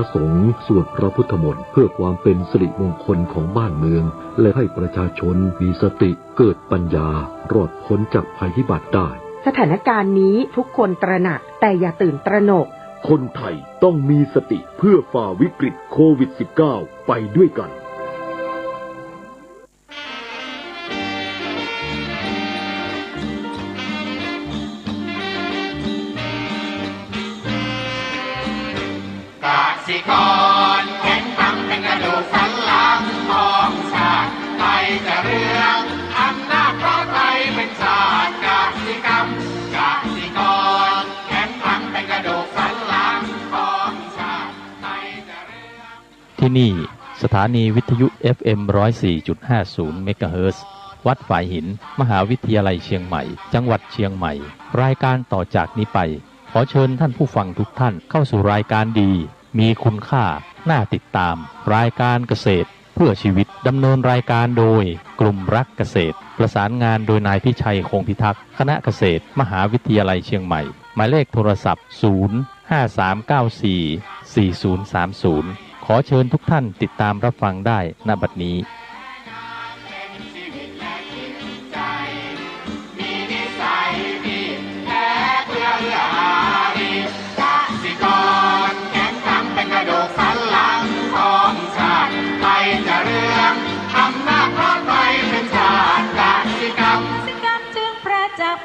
พระสงฆ์สวดพระพุทธมนต์เพื่อความเป็นสิริมงคลของบ้านเมืองและให้ประชาชนมีสติเกิดปัญญารอดพ้นจากภัยพิบัติได้สถานการณ์นี้ทุกคนตระหนักแต่อย่าตื่นตระหนกคนไทยต้องมีสติเพื่อฝ่าวิกฤตโควิด -19 ไปด้วยกันกสิกรแข็งขังเป็นกระดูกสันหลังของชาติไทยจะเรืองอำนาจเพราะไทยเป็นชาติกสิกรรมกสิกรแข็งขังเป็นกระดูกสันหลังของชาติไทยจะเรืองที่นี่สถานีวิทยุ FM 104.50 เมกะเฮิรตซ์วัดฝายหินมหาวิทยาลัยเชียงใหม่จังหวัดเชียงใหม่รายการต่อจากนี้ไปขอเชิญท่านผู้ฟังทุกท่านเข้าสู่รายการดีมีคุณค่าน่าติดตามรายการเกษตรเพื่อชีวิตดำเนินรายการโดยกลุ่มรักเกษตรประสานงานโดยนายพิชัยคงพิทักษ์คณะเกษตรมหาวิทยาลัยเชียงใหม่หมายเลขโทรศัพท์053944030ขอเชิญทุกท่านติดตามรับฟังได้ณบัดนี้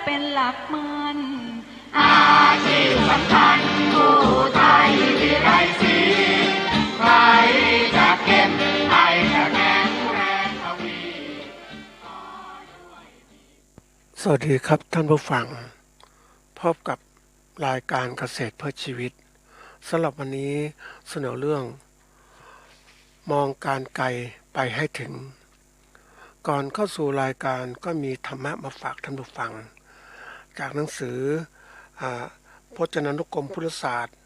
เป็นหลักมันอาชีพสำคัญผู้ไทยที่ไรสีใครจะเก็บใครจะแข็งแรงทวีสวัสดีครับท่านผู้ฟังพบกับรายการเกษตรเพื่อชีวิตสำหรับวันนี้เสนอเรื่องมองการไกลไปให้ถึงก่อนเข้าสู่รายการก็มีธรรมะมาฝากท่านผู้ฟังจากหนังสือพจนานุกรมพุทธศาสตร์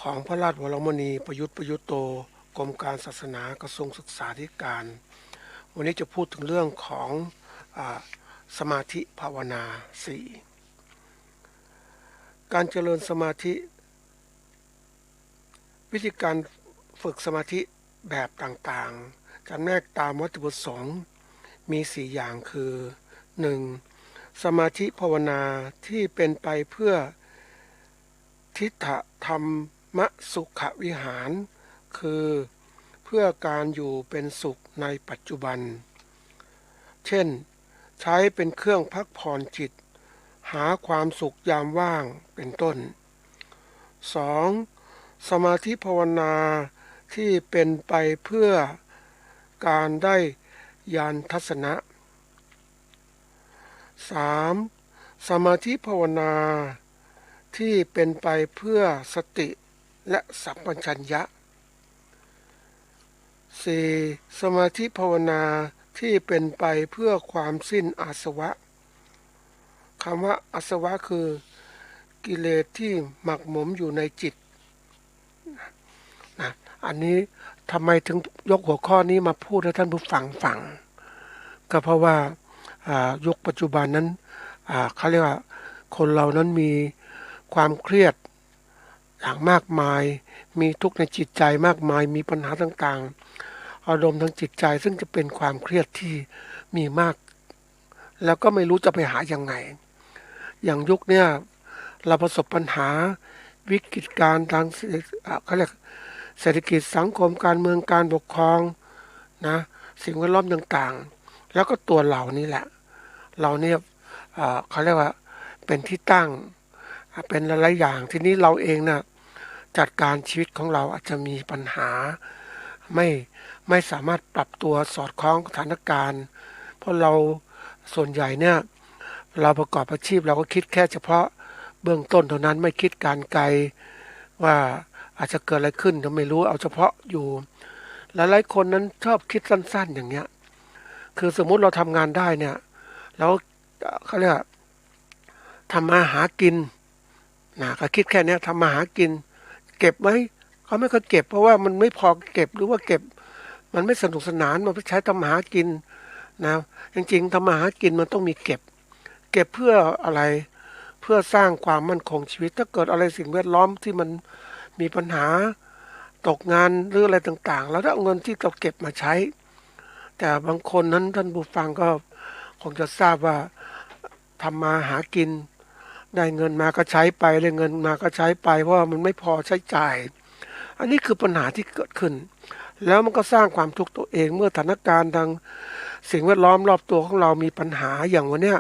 ของพระราชวรมุนีประยุทธ์ประยุทธ์โตกรมการศาสนากระทรวงศึกษาธิการวันนี้จะพูดถึงเรื่องของสมาธิภาวนา 4การเจริญสมาธิวิธีการฝึกสมาธิแบบต่างๆจำแนกตามวัตถุประสงค์มี4อย่างคือ 1. สมาธิภาวนาที่เป็นไปเพื่อทิฏฐธรรมสุขวิหารคือเพื่อการอยู่เป็นสุขในปัจจุบันเช่นใช้เป็นเครื่องพักผ่อนจิตหาความสุขยามว่างเป็นต้น 2. สมาธิภาวนาที่เป็นไปเพื่อการได้ญาณทัศนะ 3. สมาธิภาวนาที่เป็นไปเพื่อสติและสัมปชัญญะ 4. สมาธิภาวนาที่เป็นไปเพื่อความสิ้นอาสวะคำว่าอาสวะคือกิเลสที่หมักหมมอยู่ในจิตนะอันนี้ทำไมถึงยกหัวข้อนี้มาพูดให้ท่านผู้ฟังก็เพราะว่ายุคปัจจุบันนั้นเขาเรียกว่าคนเรานั้นมีความเครียดอย่างมากมายมีทุกข์ในจิตใจมากมายมีปัญหาต่างๆอารมณ์ทางจิตใจซึ่งจะเป็นความเครียดที่มีมากแล้วก็ไม่รู้จะไปหายังไงอย่างยุคเนี้ยเราประสบปัญหาวิกฤตการณ์ทางเขาเรียกเศรษฐกิจสังคมการเมืองการปกครองนะสิ่งแวดล้อมต่างๆแล้วก็ตัวเรานี่แหละเราเนี่ยเขาเรียกว่าเป็นที่ตั้งเป็นหลายๆอย่างทีนี้เราเองนะจัดการชีวิตของเราอาจจะมีปัญหาไม่สามารถปรับตัวสอดคล้องสถานการณ์เพราะเราส่วนใหญ่เนี่ยเราประกอบอาชีพเราก็คิดแค่เฉพาะเบื้องต้นเท่านั้นไม่คิดการไกลว่าอาจจะเกิดอะไรขึ้นเราไม่รู้เอาเฉพาะอยู่หลายๆคนนั้นชอบคิดสั้นๆอย่างเงี้ยคือสมมุติเราทำงานได้เนี่ยแล้วเขาเรียกทำมาหากินนะก็คิดแค่นี้ทำมาหากินเก็บไหมเขาไม่เคยเก็บเพราะว่ามันไม่พอเก็บหรือว่าเก็บมันไม่สนุกสนานมันใช้ทำมาหากินนะจริงๆทำมาหากินมันต้องมีเก็บเพื่ออะไรเพื่อสร้างความมั่นคงชีวิตถ้าเกิดอะไรสิ่งแวดล้อมที่มันมีปัญหา ตกงานหรืออะไรต่างๆแล้วถ้าเอาเงินที่เราเก็บมาใช้แต่บางคนนั้นท่านผู้ฟังก็คงจะทราบว่าทำมาหากินได้เงินมาก็ใช้ไปได้เงินมาก็ใช้ไปเพราะว่ามันไม่พอใช้จ่ายอันนี้คือปัญหาที่เกิดขึ้นแล้วมันก็สร้างความทุกข์ตัวเองเมื่อสถานการณ์ทางสิ่งแวดล้อมรอบตัวของเรามีปัญหาอย่างวันเนี้ย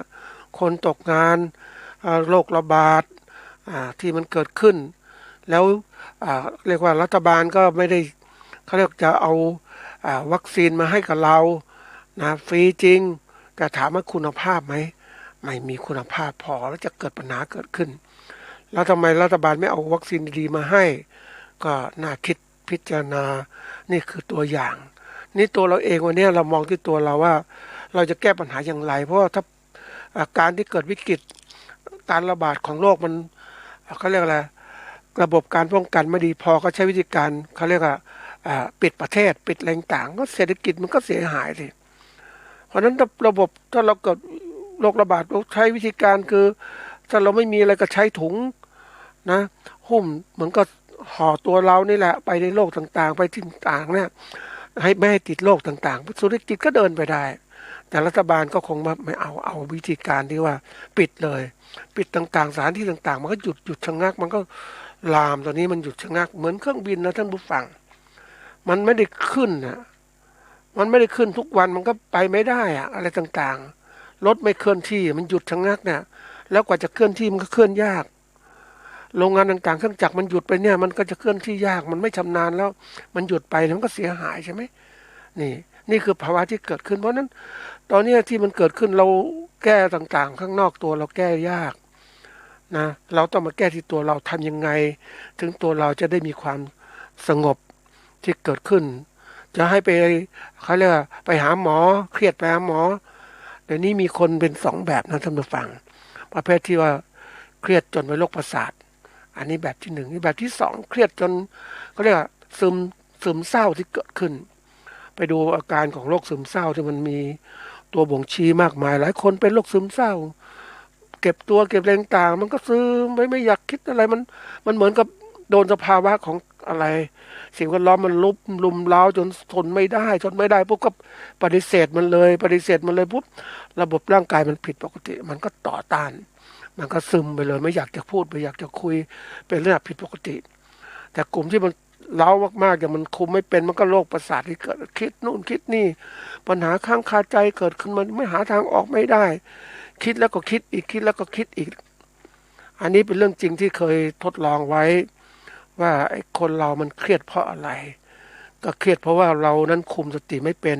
คนตกงานโรคระบาดที่มันเกิดขึ้นแล้วเรียกว่ารัฐบาลก็ไม่ได้เขาเรียกจะเอาวัคซีนมาให้กับเรานะฟรีจริงแต่ถามว่าคุณภาพไหมไม่มีคุณภาพพอแล้วจะเกิดปัญหาเกิดขึ้นแล้วทำไมรัฐบาลไม่เอาวัคซีนดีๆมาให้ก็น่าคิดพิจารณานี่คือตัวอย่างนี่ตัวเราเองวันนี้เรามองที่ตัวเราว่าเราจะแก้ปัญหาอย่างไรเพราะว่าถ้าการที่เกิดวิกฤตการระบาดของโรคมันเขาเรียกอะไรระบบการป้องกันไม่ดีพอก็ใช้วิธีการเขาเรียกว่าปิดประเทศปิดแรงต่างก็เศรษฐกิจมันก็เสียหายสิเพราะฉะนั้นระบบถ้าเราเกิดโรคระบาดเราใช้วิธีการคือถ้าเราไม่มีอะไรก็ใช้ถุงนะหุ้มเหมือนก็ห่อตัวเรานี่แหละไปในโลกต่างๆไปที่ต่างเนี่ยให้ไม่ให้ติดโรคต่างๆธุรกิจก็เดินไปได้แต่รัฐบาลก็คงไม่เอาวิธีการที่ว่าปิดเลยปิดต่างๆสถานที่ต่างๆมันก็หยุดชะงักมันก็ลามตอนนี้มันหยุดชะงักเหมือนเครื่องบินนะท่านผู้ฟังมันไม่ได้ขึ้นนะมันไม่ได้ขึ้นทุกวันมันก็ไปไม่ได้อะอะไรต่างๆรถไม่เคลื่อนที่มันหยุดชะงักเนี่ยแล้วกว่าจะเคลื่อนที่มันก็เคลื่อนยากโรงงานต่างๆเครื่องจักรมันหยุดไปเนี่ยมันก็จะเคลื่อนที่ยากมันไม่ชำนาญแล้วมันหยุดไปมันก็เสียหายใช่ไหมนี่คือภาวะที่เกิดขึ้นเพราะนั้นตอนนี้ที่มันเกิดขึ้นเราแก้ต่างๆข้างนอกตัวเราแก้ยากนะเราต้องมาแก้ที่ตัวเราทำยังไงถึงตัวเราจะได้มีความสงบที่เกิดขึ้นจะให้ไปเขาเรียกว่าไปหาหมอเครียดไปหาหมอเดี๋ยวนี้มีคนเป็นสองแบบนะท่านผู้ฟังประเภทที่ว่าเครียดจนเป็นโรคประสาทอันนี้แบบที่หนึ่งนี่แบบที่สองเครียดจนเขาเรียกว่าซึมเศร้าที่เกิดขึ้นไปดูอาการของโรคซึมเศร้าที่มันมีตัวบ่งชี้มากมายหลายคนเป็นโรคซึมเศร้าเก็บตัวเก็บแรงต่างมันก็ซึมไม่อยากคิดอะไรมันเหมือนกับโดนสภาวะของอะไรสิ่งแวดล้อมมันลุมเล้าจนทนไม่ได้ปุ๊บก็ปฏิเสธมันเลยปุ๊บระบบร่างกายมันผิดปกติมันก็ต่อต้านมันก็ซึมไปเลยไม่อยากจะพูดไม่อยากจะคุยเป็นเรื่องผิดปกติแต่กลุ่มที่มันเล้ามากๆอย่างมันคุมไม่เป็นมันก็โรคประสาทที่เกิดคิดนู่นคิดนี่ปัญหาข้างคาใจเกิดขึ้นมันไม่หาทางออกไม่ได้คิดแล้วก็คิดอีกคิดแล้วก็คิดอีกอันนี้เป็นเรื่องจริงที่เคยทดลองไว้ว่าไอ้คนเรามันเครียดเพราะอะไรก็เครียดเพราะว่าเรานั้นคุมสติไม่เป็น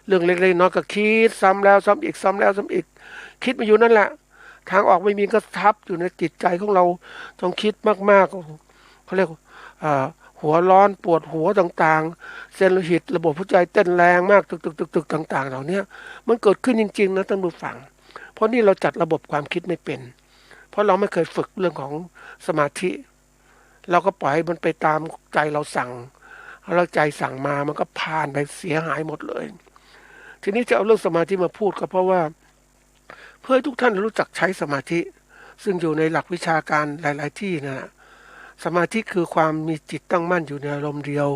เรื่องเล็กๆน้อยก็คิดซ้ำแล้วซ้ำอีกซ้ำแล้วซ้ำอีกคิดมาอยู่นั่นแหละทางออกไม่มีก็ทับอยู่ในจิตใจของเราต้องคิดมากๆเขาเรียกหัวร้อนปวดหัวต่างๆเส้นโลหิตระบบหัวใจเต้นแรงมากตึกต่างๆเหล่านี้มันเกิดขึ้นจริงๆนะท่านผู้ฟังเพราะนี่เราจัดระบบความคิดไม่เป็นเพราะเราไม่เคยฝึกเรื่องของสมาธิเราก็ปล่อยให้มันไปตามใจเราสั่งแล้วใจสั่งมามันก็ผ่านไปเสียหายหมดเลยทีนี้จะเอาเรื่องสมาธิมาพูดก็เพราะว่าเพื่อให้ทุกท่านรู้จักใช้สมาธิซึ่งอยู่ในหลักวิชาการหลายๆที่นะสมาธิคือความมีจิตตั้งมั่นอยู่ในอารมณ์เดียว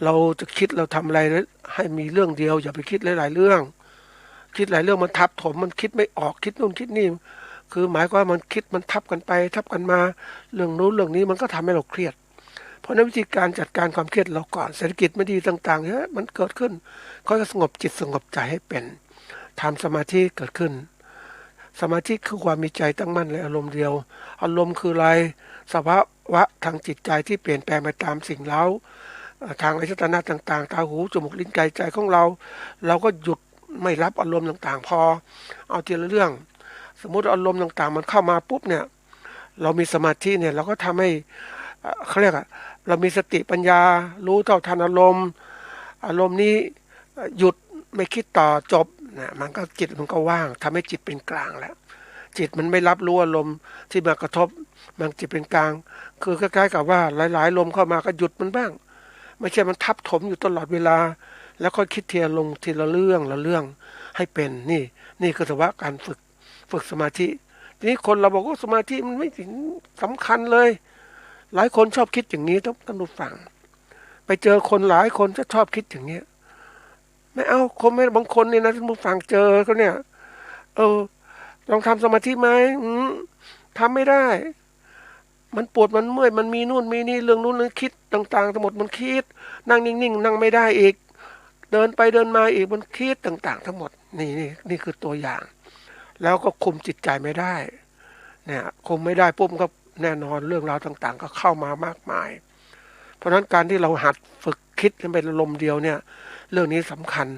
เราจะคิดเราทำอะไรให้มีเรื่องเดียวอย่าไปคิดหลายๆเรื่องคิดหลายเรื่องมันทับถมมันคิดไม่ออกคิดนู่นคิดนี่คือหมายความว่ามันคิดมันทับกันไปทับกันมาเรื่องนู้นเรื่องนี้มันก็ทำให้เราเครียดเพราะนั้นวิธีการจัดการความเครียดเราก่อนเศรษฐกิจไม่ดีต่างๆเนี่ยมันเกิดขึ้นก็สงบจิตสงบใจให้เป็นทำสมาธิเกิดขึ้นสมาธิคือความมีใจตั้งมั่นในอารมณ์เดียวอารมณ์คืออะไรสภาวะทางจิตใจที่เปลี่ยนแปลงไปตามสิ่งเร้าทางอายตนะต่างๆตาหูจมูกลิ้นกายใจของเราก็หยุดไม่รับอารมณ์ต่างๆพอเอาทีละเรื่องสมมุติอารมณ์ต่างๆมันเข้ามาปุ๊บเนี่ยเรามีสมาธิเนี่ยเราก็ทำให้เขาเรียกเรามีสติปัญญารู้เท่าทันอารมณ์นี้หยุดไม่คิดต่อจบนะมันก็จิตมันก็ว่างทำให้จิตเป็นกลางแล้วจิตมันไม่รับรู้อารมณ์ที่มากระทบมันจิตเป็นกลางคือคล้ายๆกับว่าหลายๆลมเข้ามาก็หยุดมันบ้างไม่ใช่มันทับถมอยู่ตลอดเวลาแล้วค่อยคิดทีละเรื่องให้เป็นนี่คือสภาวะการฝึกสมาธิทีนี้คนเราบอกว่าสมาธิมันไม่ถึงสำคัญเลยหลายคนชอบคิดอย่างนี้ท่านผู้ฟัง ไปเจอคนหลายคนจะชอบคิดอย่างเงี้ยไม่เอาคนไม่บางคนเนี่ยนะท่านผู้ฟังเจอเขาเนี่ยลองทำสมาธิไหมทำไม่ได้มันปวดมันเมื่อยมันมีนู่นมีนี่เรื่องนู้นเรื่องคิดต่างๆทั้งหมดมันคิดนั่งนิ่งๆนั่งไม่ได้อีกเดินไปเดินมาอีกมันคิดต่างๆทั้งหมดนี่คือตัวอย่างแล้วก็คุมจิตใจไม่ได้เนี่ยคุมไม่ได้ปุ๊บก็แน่นอนเรื่องราวต่างๆก็เข้ามามากมายเพราะฉะนั้นการที่เราหัดฝึกคิดให้เป็นลมเดียวเนี่ยเรื่องนี้สำคัญ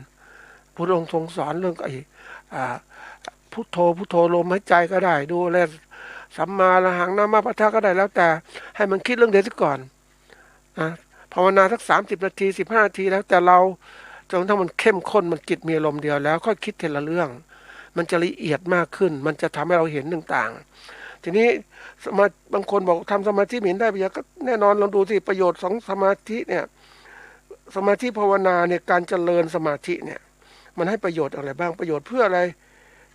พระองค์ทรงสอนเรื่องพุทโธพุทโธลมหายใจก็ได้ดูแลสัมมาระหังนามาปะทะก็ได้แล้วแต่ให้มันคิดเรื่องเดียวซะก่อนนะภาวนาสัก30 นาที15 นาทีแล้วแต่เราจนทั้งมันเข้มข้นมันจิตมีอารมณ์เดียวแล้วค่อยคิดทีละเรื่องมันจะละเอียดมากขึ้นมันจะทำให้เราเห็นต่างๆทีนี้บางคนบอกทำสมาธิเห็นได้ประโยชน์ก็แน่นอนลองดูสิประโยชน์ของสมาธิเนี่ยสมาธิภาวนาเนี่ยการเจริญสมาธิเนี่ยมันให้ประโยชน์อะไรบ้างประโยชน์เพื่ออะไร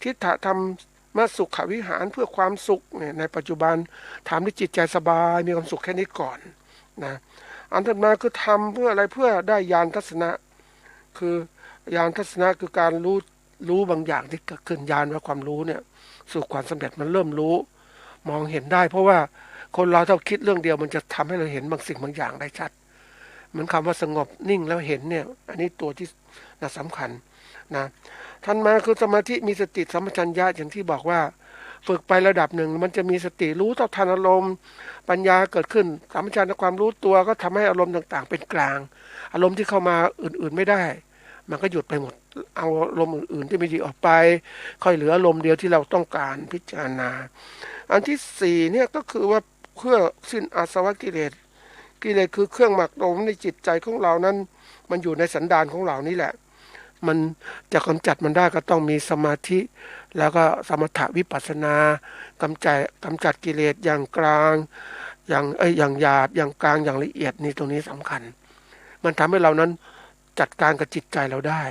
ทิฏฐธรรมมาสุขวิหารเพื่อความสุขเนี่ยในปัจจุบันทำให้จิตใจสบายมีความสุขแค่นี้ก่อนนะอันถัดมาคือทำเพื่ออะไรเพื่อได้ญาณทัศนะคือญาณทัศนะคือการรู้บางอย่างที่เกิดขึ้นญาณว่าความรู้เนี่ยสู่ความสำเร็จมันเริ่มรู้มองเห็นได้เพราะว่าคนเราถ้าคิดเรื่องเดียวมันจะทำให้เราเห็นบางสิ่งบางอย่างได้ชัดเหมือนคำว่าสงบนิ่งแล้วเห็นเนี่ยอันนี้ตัวที่สำคัญนะท่านมาคือสมาธิมีสติสัมปชัญญะอย่างที่บอกว่าฝึกไประดับหนึ่งมันจะมีสติรู้เท่าทันอารมณ์ปัญญาเกิดขึ้นสัมปชัญญะความรู้ตัวก็ทำให้อารมณ์ต่างๆเป็นกลางอารมณ์ที่เข้ามาอื่นๆไม่ได้มันก็หยุดไปหมดเอาอารมณ์อื่นๆที่ไม่ดีออกไปค่อยเหลืออารมณ์เดียวที่เราต้องการพิจารณาอันที่4เนี่ยก็คือว่าเพื่อสิ้นอาสวะกิเลสคือเครื่องหมักดมในจิตใจของเรานั้นมันอยู่ในสันดานของเรานี่แหละมันจะกำจัดมันได้ก็ต้องมีสมาธิแล้วก็สมถะวิปัสสนากำจัดกิเลสอย่างกลางอย่างหยาบอย่างกลางอย่างละเอียดนี่ตรงนี้สำคัญมันทำให้เรานั้นจัดการกับจิตใจเราได้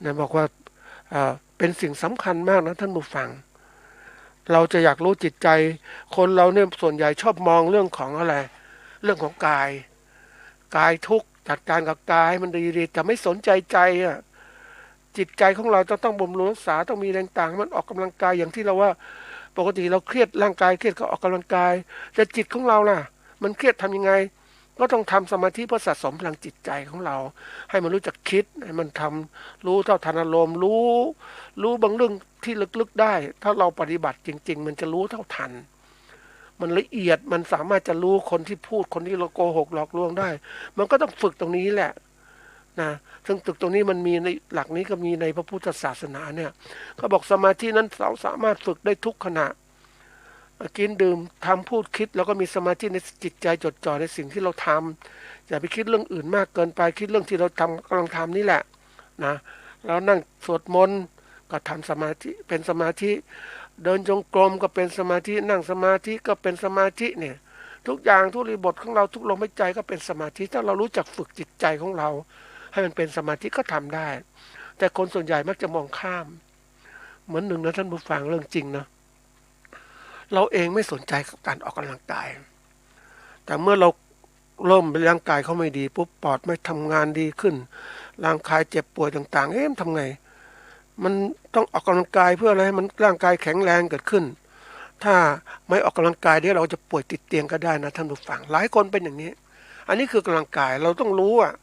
นะบอกว่าเป็นสิ่งสำคัญมากนะท่านผู้ฟังเราจะอยากรู้จิตใจคนเราเนี่ยส่วนใหญ่ชอบมองเรื่องของอะไรเรื่องของกายทุกข์จัดการกับกายมันดีแต่ไม่สนใจใจอ่ะจิตใจของเราต้องบำรุงรักษาต้องมีแรงต่างมันออกกำลังกายอย่างที่เราว่าปกติเราเครียดร่างกายเครียดก็ออกกำลังกายแต่จิตของเราล่ะมันเครียดทำยังไงก็ต้องทำสมาธิเพื่อสะสมพลังจิตใจของเราให้มันรู้จักคิดให้มันทำรู้เท่าทันอารมณ์รู้บางเรื่องที่ลึกๆได้ถ้าเราปฏิบัติจริงๆมันจะรู้เท่าทันมันละเอียดมันสามารถจะรู้คนที่พูดคนที่เราโกหกหลอกลวงได้มันก็ต้องฝึกตรงนี้แหละนะซึ่งฝึกตรงนี้มันมีในหลักนี้ก็มีในพระพุทธศาสนาเนี่ยเขาบอกสมาธินั้นเราสามารถฝึกได้ทุกขณะกินดื่มทำพูดคิดแล้วก็มีสมาธิในจิตใจจดจ่อในสิ่งที่เราทำอย่าไปคิดเรื่องอื่นมากเกินไปคิดเรื่องที่เรากำลังทำนี่แหละนะแล้วนั่งสวดมนต์ก็ทำสมาธิเป็นสมาธิเดินจงกรมก็เป็นสมาธินั่งสมาธิก็เป็นสมาธิเนี่ยทุกอย่างทุกอิริยาบถของเราทุกลมหายใจก็เป็นสมาธิถ้าเรารู้จักฝึกจิตใจของเราให้มันเป็นสมาธิก็ทำได้แต่คนส่วนใหญ่มักจะมองข้ามเหมือนหนึ่งนะท่านผู้ฟังเรื่องจริงนะเราเองไม่สนใจกับการออกกำลังกายแต่เมื่อเราเริ่มร่างกายเขาไม่ดีปุ๊บปอดไม่ทำงานดีขึ้นร่างกายเจ็บป่วยต่างๆทำไงมันต้องออกกำลังกายเพื่ออะไรให้มันร่างกายแข็งแรงเกิดขึ้นถ้าไม่ออกกำลังกายเดี๋ยวเราจะป่วยติดเตียงก็ได้นะท่านผู้ฟังหลายคนเป็นอย่างนี้อันนี้คือกำลังกายเราต้องรู้อ่ะ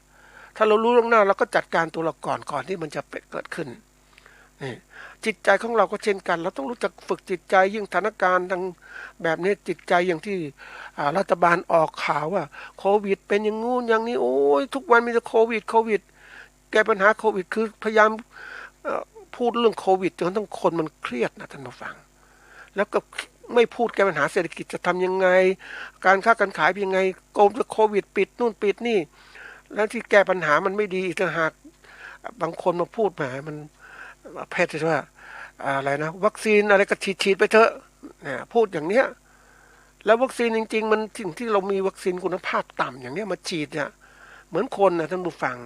ถ้าเรารู้ล่วงหน้าเราก็จัดการตัวเราก่อนที่มันจะเกิดขึ้นนี่จิตใจของเราก็เช่นกันเราต้องรู้จักฝึกจิตใจยิ่งสถานการณ์ทางแบบนี้จิตใจอย่างที่รัฐบาลออกข่าวว่าโควิดเป็นอย่างงู้นอย่างนี้โอ้ยทุกวันมีแต่โควิดแก้ปัญหาโควิดคือพยายามพูดเรื่องโควิดจนทั้งคนมันเครียดนะท่านผู้ฟังแล้วก็ไม่พูดแก้ปัญหาเศรษฐกิจจะทำยังไงการค้าการขายเป็นยังไงโกงจะโควิดปิดนู่นปิดนี่แล้วที่แก้ปัญหามันไม่ดีอีกต่างหากบางคนมาพูดแหมมันแพทย์จะว่าอะไรนะวัคซีนอะไรก็ฉีดไปเถอะเนี่ยพูดอย่างเนี้ยแล้ววัคซีนจริงๆมันสิ่งที่เรามีวัคซีนคุณภาพต่ำอย่างเนี้ยมาฉีดเนี่ยเหมือนคนนะท่านผู้ฟัง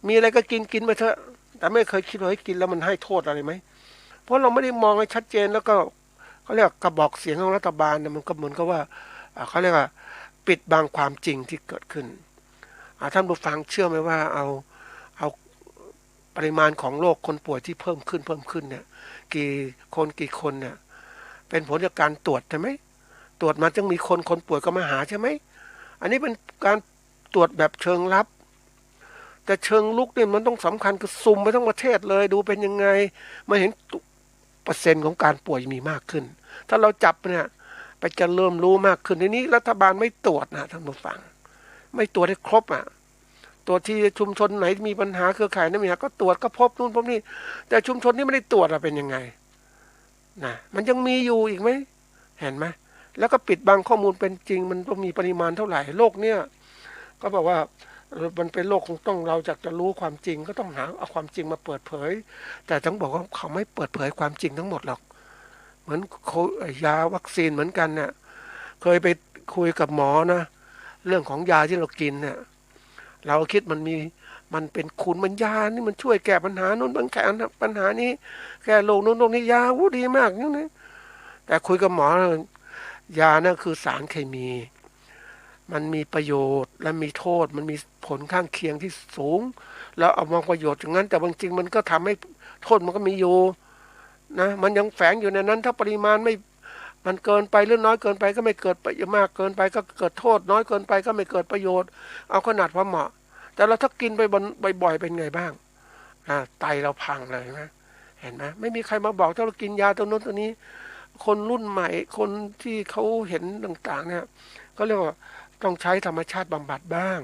มีอะไรก็กินไปเถอะแต่ไม่เคยคิดว่าให้กินแล้วมันให้โทษอะไรไหมเพราะเราไม่ได้มองให้ชัดเจนแล้วก็เขาเรียกกระบอกเสียงของรัฐบาลเนี่ยมันก็เหมือนกับว่าเขาเรียกว่าปิดบังความจริงที่เกิดขึ้น ท่านผู้ฟังเชื่อไหมว่าเอาปริมาณของโรคคนป่วยที่เพิ่มขึ้นเนี่ยกี่คนเนี่ยเป็นผลจากการตรวจใช่ไหมตรวจมาจึงมีคนป่วยก็มาหาใช่ไหมอันนี้เป็นการตรวจแบบเชิงลับแต่เชิงลุกเนี่ยมันต้องสำคัญคือซุ่มไปทั้งประเทศเลยดูเป็นยังไงมาเห็นเปอร์เซ็นต์ของการป่วยมีมากขึ้นถ้าเราจับเนี่ยไปจะเริ่มรู้มากขึ้นทีนี้รัฐบาลไม่ตรวจนะท่านผู้ฟังไม่ตรวจให้ครบตัวที่ชุมชนไหนมีปัญหาเครือข่ายนั้นมีก็ตรวจก็พบนู่นพบนี่แต่ชุมชนที่ไม่ได้ตรวจเป็นยังไงนะมันยังมีอยู่อีกไหมเห็นไหมแล้วก็ปิดบังข้อมูลเป็นจริงมันต้องมีปริมาณเท่าไหร่โลกเนี่ยก็บอกว่ามันเป็นโลกคงต้องเราจะรู้ความจริงก็ต้องหาเอาความจริงมาเปิดเผยแต่ต้องบอกว่าเขาไม่เปิดเผยความจริงทั้งหมดหรอกเหมือนยาวัคซีนเหมือนกันเนี่ยเคยไปคุยกับหมอนะเรื่องของยาที่เรากินเนี่ยเราคิดมันเป็นคุณมันยานี่มันช่วยแก้ปัญหาโน้นบางแก้ปัญหานี้แก้โรคโน้นโรคนี้ยาดีมากนี่แต่คุยกับหมอยานั่นคือสารเคมีมันมีประโยชน์และมีโทษมันมีผลข้างเคียงที่สูงแล้วเอามองประโยชน์อย่างนั้นแต่บางจริงมันก็ทำให้โทษมันก็มีอยู่นะมันยังแฝงอยู่ในนั้นถ้าปริมาณไม่มันเกินไปหรือน้อยเกินไปก็ไม่เกิดประโยชน์มากเกินไปก็เกิดโทษน้อยเกินไปก็ไม่เกิดประโยชน์เอาขนาดพอเหมาะแต่เราถ้ากินไปบ่อยๆเป็นไงบ้างไตเราพังเลยนะเห็นไหมไม่มีใครมาบอกถ้าเรากินยาตัวโน้นตัวนี้คนรุ่นใหม่คนที่เขาเห็นต่างๆเนี่ยก็เรียกว่าต้องใช้ธรรมชาติบำบัดบ้าง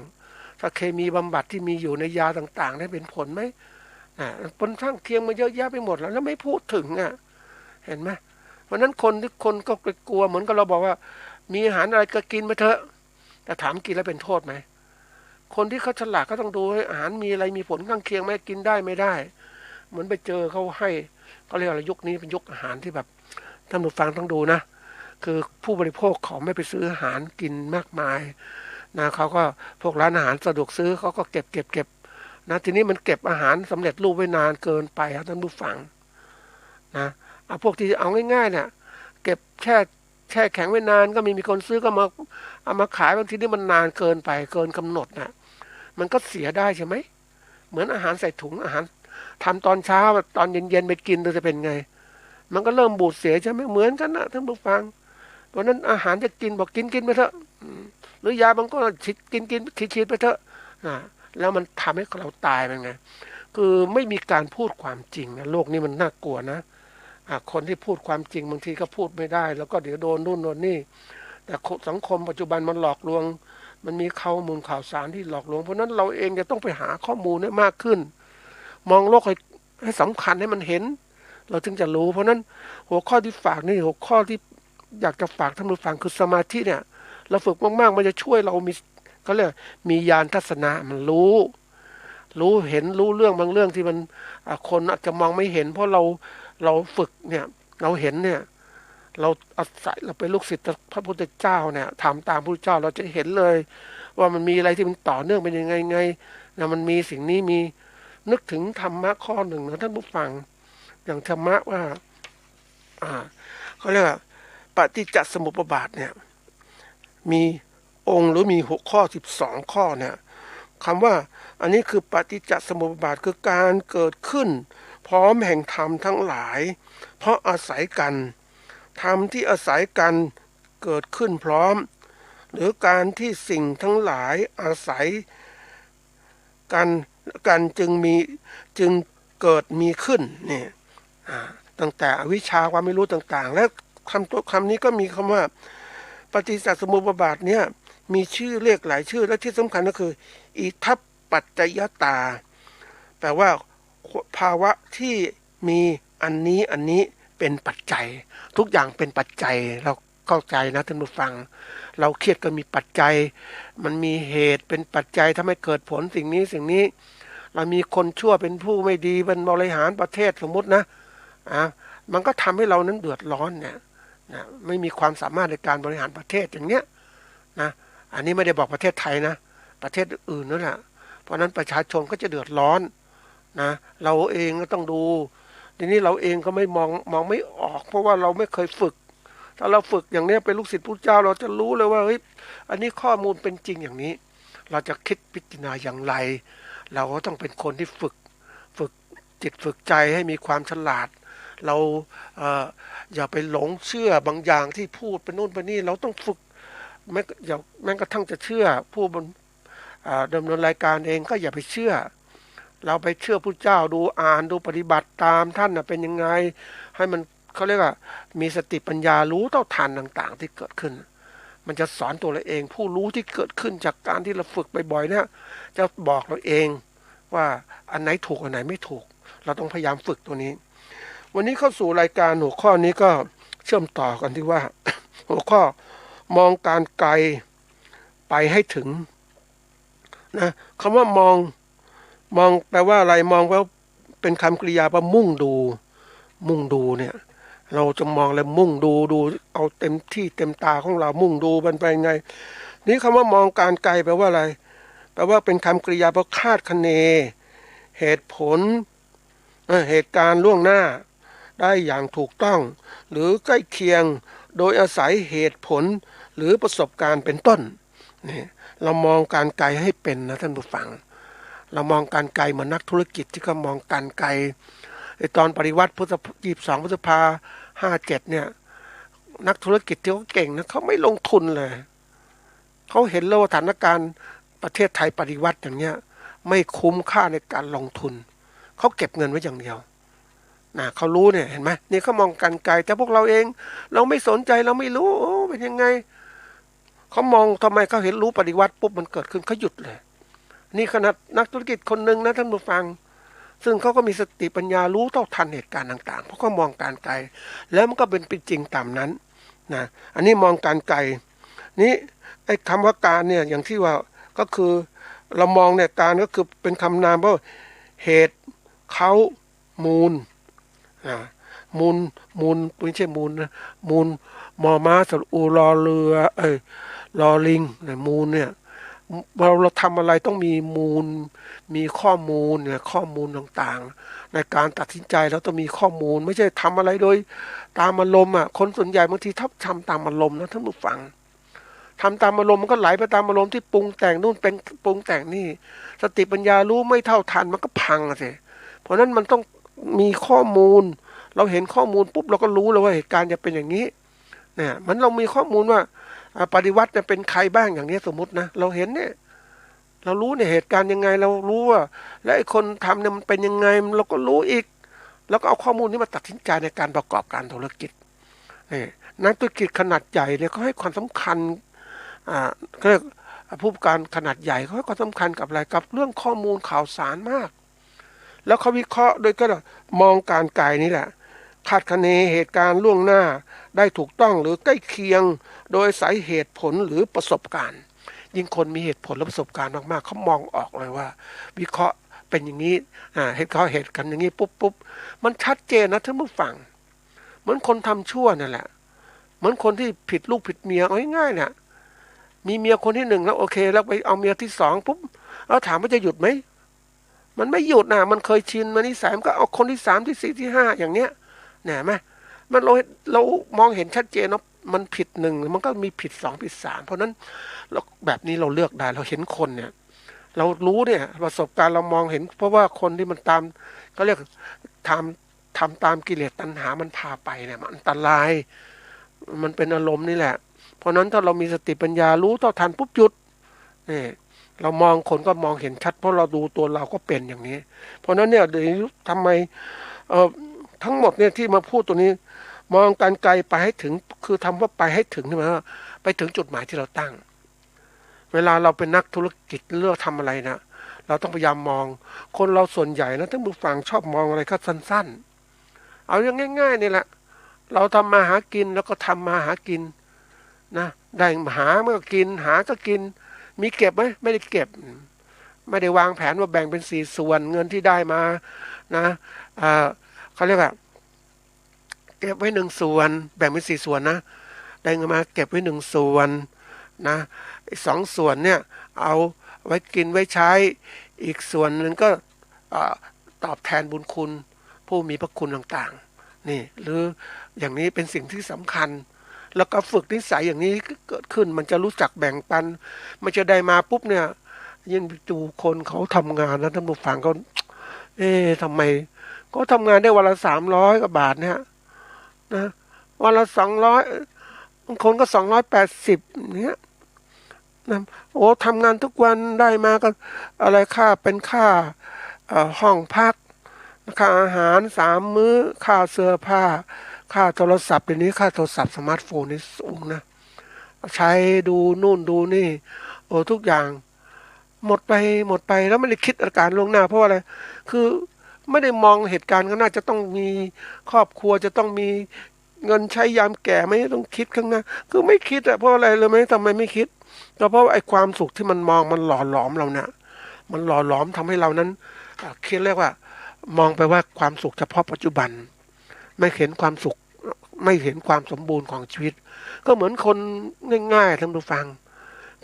ถ้าเคมีบำบัดที่มีอยู่ในยาต่างๆได้เป็นผลไหมผลข้างเคียงมันเยอะแยะไปหมดแล้วไม่พูดถึงเห็นไหมเพราะนั้นทุกคนก็กลัวเหมือนกับเราบอกว่ามีอาหารอะไรก็กินไปเถอะแต่ถามกินแล้วเป็นโทษไหมคนที่เขาฉลาดก็ต้องดูให้อาหารมีอะไรมีผลข้างเคียงไหมกินได้ไม่ได้เหมือนไปเจอเขาให้เขาเรียกอะไรยุคนี้เป็นยุคอาหารที่แบบท่านผู้ฟังต้องดูนะคือผู้บริโภคเขาไม่ไปซื้ออาหารกินมากมายนะเขาก็พวกร้านอาหารสะดวกซื้อเขาก็เก็บนะทีนี้มันเก็บอาหารสำเร็จรูปไว้นานเกินไปครับท่านผู้ฟังนะพวกที่เอาง่ายๆเนี่ยเก็บแช่แข็งไว้นานก็มีคนซื้อก็มาเอามาขายบางทีนี่มันนานเกินไปเกินกำหนดนะมันก็เสียได้ใช่ไหมเหมือนอาหารใส่ถุงอาหารทำตอนเช้าตอนเย็นๆไปกินจะเป็นไงมันก็เริ่มบูดเสียใช่ไหมเหมือนกันนะท่านผู้ฟังเพราะนั้นอาหารจะกินบอกกินไปเถอะหรือยาบางก็กินฉีดไปเถอะแล้วมันทำให้เราตายเป็นไงคือไม่มีการพูดความจริงนะโลกนี้มันน่ากลัวนะคนที่พูดความจริงบางทีก็พูดไม่ได้แล้วก็เดี๋ยวโดนนู่นโดนนี่แต่สังคมปัจจุบันมันหลอกลวงมันมีข้อมูลข่าวสารที่หลอกลวงเพราะนั้นเราเองจะต้องไปหาข้อมูลให้มากขึ้นมองโลกให้สำคัญให้มันเห็นเราถึงจะรู้เพราะนั้นหัวข้อที่ฝากนี่หัวข้อที่อยากจะฝากท่านผู้ฟังคือสมาธิเนี่ยเราฝึกมากๆมันจะช่วยเรามีเขาเรียกมีญาณทัศนะมันรู้เห็นรู้เรื่องบางเรื่องที่มันคนอาจจะมองไม่เห็นเพราะเราฝึกเนี่ยเราเห็นเนี่ยเราอาศัยเราเป็นลูกศิษย์พระพุทธเจ้าเนี่ยทำตามพระพุทธเจ้าเราจะเห็นเลยว่ามันมีอะไรที่มันต่อเนื่องเป็นยังไงนะมันมีสิ่งนี้มีนึกถึงธรรมะข้อหนึ่งนะท่านผู้ฟังอย่างธรรมะว่าเขาเรียกว่าปฏิจจสมุปบาทเนี่ยมีองค์หรือมี6ข้อ12ข้อเนี่ยคำว่าอันนี้คือปฏิจจสมุปบาทคือการเกิดขึ้นพร้อมแห่งธรรมทั้งหลายเพราะอาศัยกันธรรมที่อาศัยกันเกิดขึ้นพร้อมหรือการที่สิ่งทั้งหลายอาศัยกันจึงเกิดมีขึ้นเนี่ยตั้งแต่อวิชชาความไม่รู้ต่างๆและคำนี้ก็มีคำว่าปฏิจจสมุปบาทเนี่ยมีชื่อเรียกหลายชื่อและที่สำคัญก็คืออิทัปปัจจยตาแปลว่าภาวะที่มีอันนี้เป็นปัจจัยทุกอย่างเป็นปัจจัยเราเข้าใจนะท่านผู้ฟังเราเครียดก็มีปัจจัยมันมีเหตุเป็นปัจจัยทำให้เกิดผลสิ่งนี้เรามีคนชั่วเป็นผู้ไม่ดีเป็นบริหารประเทศสมมุตินะมันก็ทำให้เรานั้นเดือดร้อนเนี่ยนะไม่มีความสามารถในการบริหารประเทศอย่างเนี้ยนะอันนี้ไม่ได้บอกประเทศไทยนะประเทศอื่นนั่นแหละเพราะนั้นประชาชนก็จะเดือดร้อนนะเราเองก็ต้องดูทีนี้เราเองก็ไม่มองไม่ออกเพราะว่าเราไม่เคยฝึกถ้าเราฝึกอย่างนี้เป็นลูกศิษย์พุทธเจ้าเราจะรู้เลยว่าเฮ้ยอันนี้ข้อมูลเป็นจริงอย่างนี้ เราจะคิดพิจารณาอย่างไรเราก็ต้องเป็นคนที่ฝึกจิตฝึกใจให้มีความฉลาดเราอย่าไปหลงเชื่อบางอย่างที่พูดไปนู่นไปนี่เราต้องฝึกแม้กระทั่งจะเชื่อผู้ดำเนินรายการเองก็อย่าไปเชื่อเราไปเชื่อพระเจ้าดูอ่านดูปฏิบัติตามท่านเป็นยังไงให้มันเขาเรียกว่ามีสติปัญญารู้เท่าทันต่างๆที่เกิดขึ้นมันจะสอนตัวเราเองผู้รู้ที่เกิดขึ้นจากการที่เราฝึกบ่อยๆเนี่ยจะบอกเราเองว่าอันไหนถูกอันไหนไม่ถูกเราต้องพยายามฝึกตัวนี้วันนี้เข้าสู่รายการหัวข้อนี้ก็เชื่อมต่อกันที่ว่า หัวข้อมองการไกลไปให้ถึงนะคำว่ามองแปลว่าอะไรมองว่าเป็นคำกริยาว่ามุ่งดูเนี่ยเราจะมองแล้วมุ่งดูเอาเต็มที่เต็มตาของเรามุ่งดูมันไปไงนี่คำว่ามองการไกลแปลว่าอะไรแปลว่าเป็นคำกริยาเพราะคาดคะเนเหตุผลเหตุการณ์ล่วงหน้าได้อย่างถูกต้องหรือใกล้เคียงโดยอาศัยเหตุผลหรือประสบการณ์เป็นต้นนี่เรามองการไกลให้เป็นนะท่านผู้ฟังเรามองการไกลเหมือนนักธุรกิจที่ก็มองการไกลในตอนปฏิวัติ22 พฤษภา57เนี่ยนักธุรกิจที่เขาเก่งนะเขาไม่ลงทุนเลยเขาเห็นแล้วสถานการณ์ประเทศไทยปฏิวัติอย่างเงี้ยไม่คุ้มค่าในการลงทุนเขาเก็บเงินไว้อย่างเดียวนะเขารู้เนี่ยเห็นไหมนี่เขามองการไกลแต่พวกเราเองเราไม่สนใจเราไม่รู้เป็นยังไงเขามองทำไมเขาเห็นรู้ปฏิวัติปุ๊บมันเกิดขึ้นเขาหยุดเลยนี่ขนาดนักธุรกิจคนหนึ่งนะท่านผู้ฟังซึ่งเขาก็มีสติปัญญารู้เท่าทันเหตุการณ์ต่างๆเพราะเขามองการไกลแล้วมันก็เป็นจริงตามนั้นนะอันนี้มองการไกลนี่ไอ้คำว่าการเนี่ยอย่างที่ว่าก็คือเรามองเนี่ยการก็คือเป็นคำนามว่าเหตุเขามูลมูลไม่ใช่มูลนะมูลมอม้าสระอูรอเรือรอลิงเนี่ยมูลเนี่ยเราทำอะไรต้องมีมูลมีข้อมูลเนี่ยข้อมูลต่างๆในการตัดสินใจเราต้องมีข้อมูลไม่ใช่ทำอะไรโดยตามอารมณ์คนส่วนใหญ่บางทีทำตามอารมณ์นะท่านผู้ฟังทำตามอารมณ์มันก็ไหลไปตามอารมณ์ที่ปรุงแต่งนู่นเป็นปรุงแต่งนี่สติปัญญารู้ไม่เท่าทันมันก็พังสิเพราะนั้นมันต้องมีข้อมูลเราเห็นข้อมูลปุ๊บเราก็รู้แล้วว่าเหตุการณ์จะเป็นอย่างนี้เนี่ยมันเรามีข้อมูลว่าปฏิวัติเนี่ยเป็นใครบ้างอย่างนี้สมมุตินะเราเห็นเนี่ยเรารู้เนี่ยเหตุการณ์ยังไงเรารู้ว่าและไอ้คนทำเนี่ยมันเป็นยังไงเราก็รู้อีกแล้วก็เอาข้อมูลนี้มาตัดสินใจในการประกอบการธุรกิจนักธุรกิจขนาดใหญ่เนี่ยเขาให้ความสำคัญเขาเรียกผู้ประกอบการขนาดใหญ่เขาให้ความสำคัญกับอะไรกับเรื่องข้อมูลข่าวสารมากแล้วเขาวิเคราะห์โดยก็มองการไกลนี่แหละคาดคะเนเหตุการณ์ล่วงหน้าได้ถูกต้องหรือใกล้เคียงโดยอาศัยเหตุผลหรือประสบการณ์ยิ่งคนมีเหตุผลและประสบการณ์มากๆเขามองออกเลยว่าวิเคราะห์เป็นอย่างนี้เหตุกันอย่างนี้ปุ๊บมันชัดเจนนะท่านผู้ฟังเหมือนคนทำชั่วนั่นแหละเหมือนคนที่ผิดลูกผิดเมียเอาง่ายๆเนี่ยมีเมียคนที่1แล้วโอเคแล้วไปเอาเมียที่2ปุ๊บแล้วถามว่าจะหยุดไหมมันไม่หยุดนะมันเคยชินมานิสัยมันก็เอาคนที่3ที่4ที่5อย่างเนี้ยเนี่ยไหมมันเรามองเห็นชัดเจนว่ามันผิด1มันก็มีผิด2ผิด3เพราะนั้นเราแบบนี้เราเลือกได้เราเห็นคนเนี่ยเรารู้เนี่ยประสบการณ์เรามองเห็นเพราะว่าคนที่มันตามเขาเรียกทำตามกิเลสตัณหามันพาไปเนี่ยมันอันตรายมันเป็นอารมณ์นี่แหละเพราะนั้นถ้าเรามีสติปัญญารู้เท่าทันปุ๊บหยุดนี่เรามองคนก็มองเห็นชัดเพราะเราดูตัวเราก็เป็นอย่างนี้เพราะนั้นเนี่ยเดี๋ยวทำไมทั้งหมดเนี่ยที่มาพูดตัวนี้มองการไกลไปให้ถึงคือทำว่าไปให้ถึงใช่ไหมว่าไปถึงจุดหมายที่เราตั้งเวลาเราเป็นนักธุรกิจเลือกทำอะไรนะเราต้องพยายามมองคนเราส่วนใหญ่นะท่านผู้ฟังชอบมองอะไรก็สั้นๆเอาอย่างง่ายๆนี่แหละเราทำมาหากินแล้วก็ทำมาหากินนะได้หาเมื่อกินหาก็กินมีเก็บไหมไม่ได้เก็บไม่ได้วางแผนว่าแบ่งเป็น4ส่วนเงินที่ได้มานะเขาเรียกว่าเก็บไว้1ส่วนแบ่งเป็น4ส่วนนะได้เงินมาเก็บไว้1ส่วนนะ2ส่วนเนี่ยเอาไว้กินไว้ใช้อีกส่วนนึงก็ตอบแทนบุญคุณผู้มีพระคุณต่างๆนี่หรืออย่างนี้เป็นสิ่งที่สำคัญแล้วก็ฝึกนิสัยอย่างนี้เกิดขึ้นมันจะรู้จักแบ่งปันมันจะได้มาปุ๊บเนี่ย ยิ่งดูคนเขาทำงานนะท่านผู้ฟังเขาทำไมก็ทำงานได้วันละ300 กว่าบาทเนี่ยนะวันละ200บางคนก็280เนี่ยนะโอ้ทำงานทุกวันได้มาก็อะไรค่าเป็นค่าห้องพักค่าอาหาร3 มื้อค่าเสื้อผ้าค่าโทรศัพท์เดี๋ยวนี้ค่าโทรศัพท์สมาร์ทโฟนนี่สูงนะใช้ดูนู่นดูนี่โอ้ทุกอย่างหมดไปแล้วไม่ได้คิดอาการล่วงหน้าเพราะอะไรคือไม่ได้มองเหตุการณ์ข้างหน้าจะต้องมีครอบครัวจะต้องมีเงินใช้ยามแก่ไม่ต้องคิดข้างหน้าคือไม่คิดอะเพราะอะไรเลยไหมทำไมไม่คิดก็เพราะไอ้ความสุขที่มันมองมันหล่อหลอมเราเนี่ยมันหล่อหลอมทำให้เรานั้นคิดเรียกว่ามองไปว่าความสุขเฉพาะปัจจุบันไม่เห็นความสุขไม่เห็นความสมบูรณ์ของชีวิตก็เหมือนคนง่ายๆท่านผู้ฟัง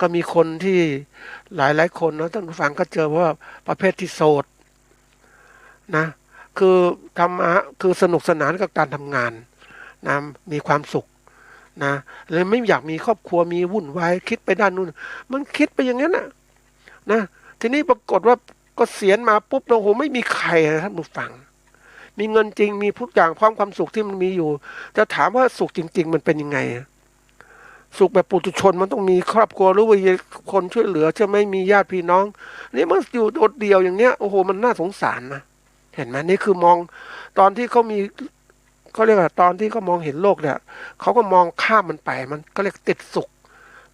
ก็มีคนที่หลายคนนะท่านผู้ฟังก็เจอว่าประเภทที่โสดนะคือคือสนุกสนานกับการทำงานนะมีความสุขนะเลยไม่อยากมีครอบครัวมีวุ่นวายคิดไปด้านนู้นมันคิดไปอย่างนั้นนะทีนี้ปรากฏว่าก็เสียณมาปุ๊บโอ้โหไม่มีใครท่านผู้ฟังมีเงินจริงมีทุกอย่างพร้อมความสุขที่มันมีอยู่จะถามว่าสุขจริงๆมันเป็นยังไงสุขแบบปุถุชนมันต้องมีครอบครัวหรือว่าคนช่วยเหลือจะไม่มีญาติพี่น้องนี่มันอยู่โดดเดี่ยวอย่างเนี้ยโอ้โหมันน่าสงสารนะเห็นไหมนี่คือมองตอนที่เขามีเขาเรียกว่าตอนที่เขามองเห็นโลกเนี่ยเขาก็มองข้ามมันไปมันก็เรียกติดสุข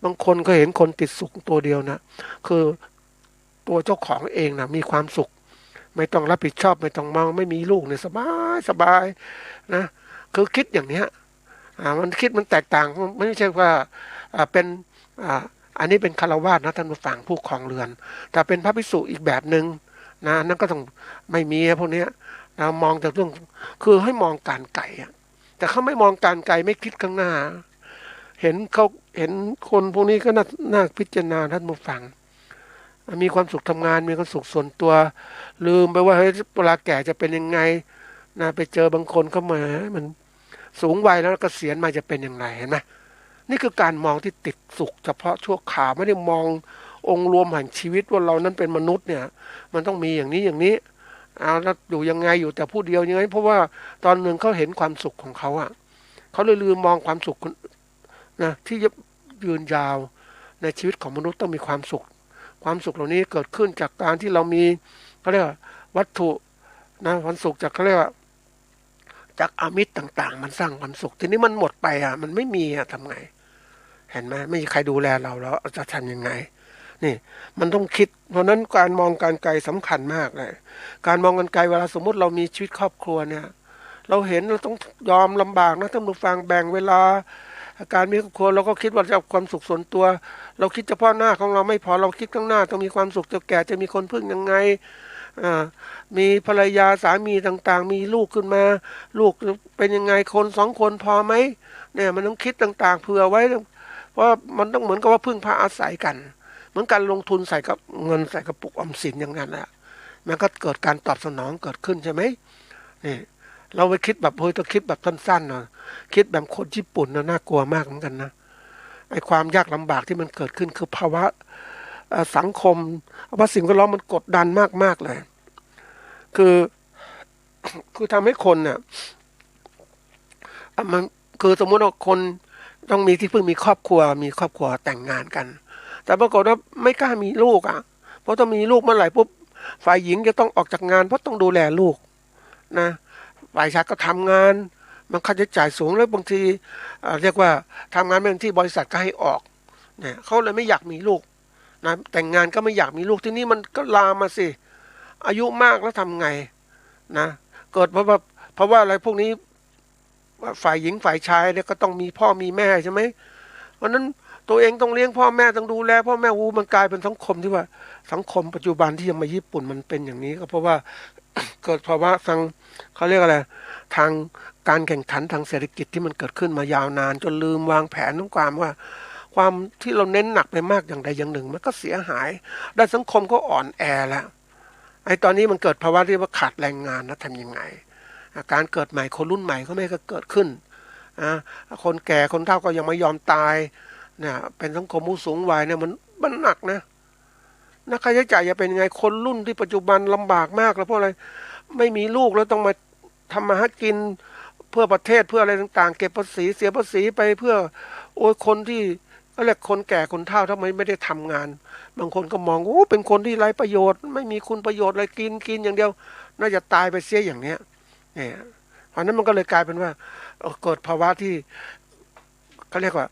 บางคนก็เห็นคนติดสุขตัวเดียวนะคือตัวเจ้าของเองนะมีความสุขไม่ต้องรับผิดชอบไม่ต้องมองไม่มีลูกเนี่ยสบายนะคือคิดอย่างเนี้ยมันคิดมันแตกต่างไม่ใช่ว่าเป็นอันนี้เป็นฆราวาสนะท่านผู้ฟังผู้ครองเรือนแต่เป็นพระภิกษุอีกแบบหนึ่งนะนั่นก็ต้องไม่มีพวกนี้เรามองจากเรื่องคือให้มองการไกลแต่เขาไม่มองการไกลไม่คิดข้างหน้าเห็นคนพวกนี้ก็น่าพิจารณาท่านผู้ฟังมีความสุขทำงานมีความสุขส่วนตัวลืมไปว่าเฮ้ยเวลาแก่จะเป็นยังไงนะไปเจอบางคนก็มามันสูงวัยแล้วเกษียณมาจะเป็นอย่างไรเห็นไหมนี่คือการมองที่ติดสุขเฉพาะชั่วคราวไม่ได้มององค์รวมแห่งชีวิตว่าเรานั้นเป็นมนุษย์เนี่ยมันต้องมีอย่างนี้เอาแล้วอยู่ยังไงอยู่แต่ผู้เดียวยังไงเพราะว่าตอนหนึ่งเขาเห็นความสุขของเขาเขาเลยลืมมองความสุขนะที่ยืนยาวในชีวิตของมนุษย์ต้องมีความสุขเหล่านี้เกิดขึ้นจากการที่เรามีเขาเรียกว่าวัตถุนะความสุขจากเขาเรียกว่าจากอามิตรต่างๆมันสร้างความสุขทีนี้มันหมดไปมันไม่มีทำไงเห็นไหมไม่มีใครดูแลเราแล้วจะทำยังไงนี่มันต้องคิดเพราะนั้นการมองการไกลสำคัญมากเลยการมองการไกลเวลาสมมุติเรามีชีวิตครอบครัวเนี่ยเราเห็นเราต้องยอมลำบากนะท่านผู้ฟังแบ่งเวลาการมีครอบครัวเราก็คิดว่าจะเอาความสุขส่วนตัวเราคิดเฉพาะหน้าของเราไม่พอเราคิดข้างหน้าต้องมีความสุขจะแก่จะมีคนพึ่งยังไงมีภรรยาสามีต่างๆมีลูกขึ้นมาลูกเป็นยังไงคน2 คนพอไหมเนี่ยมันต้องคิดต่างๆเผื่อไว้เพราะมันต้องเหมือนกับว่าพึ่งพาอาศัยกันเหมือนการลงทุนใส่กับเงินใส่กระปุกออมสินอย่างนั้นแหละมันก็เกิดการตอบสนองเกิดขึ้นใช่ไหมนี่เราไปคิดแบบเฮ้ยต้องคิดแบบสั้นๆนะคิดแบบคนญี่ปุ่นน่ากลัวมากเหมือนกันนะไอ้ความยากลำบากที่มันเกิดขึ้นคือภาวะสังคมว่าสิ่งแวดล้อมมันกดดันมากๆเลยคือทำให้คนเนี่ยมันคือสมมติว่าคนต้องมีที่พึ่งมีครอบครัวแต่งงานกันแต่ปรากฏว่าไม่กล้ามีลูกเพราะต้องมีลูกเมื่อไหร่ปุ๊บฝ่ายหญิงจะต้องออกจากงานเพราะต้องดูแลลูกนะฝ่ายชายก็ทำงานมันค่าใช้จ่ายสูงแล้วบางทีเรียกว่าทำงานเป็นที่บริษัทก็ให้ออกเนี่ยเขาเลยไม่อยากมีลูกนะแต่งงานก็ไม่อยากมีลูกที่นี่มันก็ลามมาสิอายุมากแล้วทำไงนะเกิดเพราะว่าอะไรพวกนี้ฝ่ายหญิงฝ่ายชายเนี่ยก็ต้องมีพ่อมีแม่ใช่ไหมเพราะนั้นตัวเองต้องเลี้ยงพ่อแม่ต้องดูแลพ่อแม่มันกลายเป็นสังคมที่ว่าสังคมปัจจุบันที่ยังมาญี่ปุ่นมันเป็นอย่างนี้ก็เพราะว่า เกิดภาวะทางเขาเรียกอะไรทางการแข่งขันทางเศรษฐกิจที่มันเกิดขึ้นมายาวนานจนลืมวางแผนของความที่เราเน้นหนักไปมากอย่างใดอย่างหนึ่งมันก็เสียหายด้านสังคมก็อ่อนแอแล้วไอ้ตอนนี้มันเกิดภาวะที่ว่าขาดแรงงานนะทำยังไงการเกิดใหม่คนรุ่นใหม่ก็ไม่ก็เกิดขึ้นคนแก่คนเฒ่าก็ยังไม่ยอมตายเนี่ยเป็นสังคมผู้สูงวัยเนี่ยมันหนักนะ นักค่าใช้จ่ายจะเป็นยังไงคนรุ่นที่ปัจจุบันลำบากมากแล้วเพราะอะไรไม่มีลูกแล้วต้องมาทำมาหากินเพื่อประเทศเพื่ออะไรต่างๆเก็บภาษีเสียภาษีไปเพื่อโอ้ยคนที่ก็เรียกคนแก่คนเฒ่าทำไมไม่ได้ทำงานบางคนก็มองโอ้เป็นคนที่ไร้ประโยชน์ไม่มีคุณประโยชน์อะไรกินอย่างเดียวน่าจะตายไปเสียอย่างเนี้ยเนี่ยเพราะนั้นมันก็เลยกลายเป็นว่าเกิดภาวะที่เขาเรียกว่า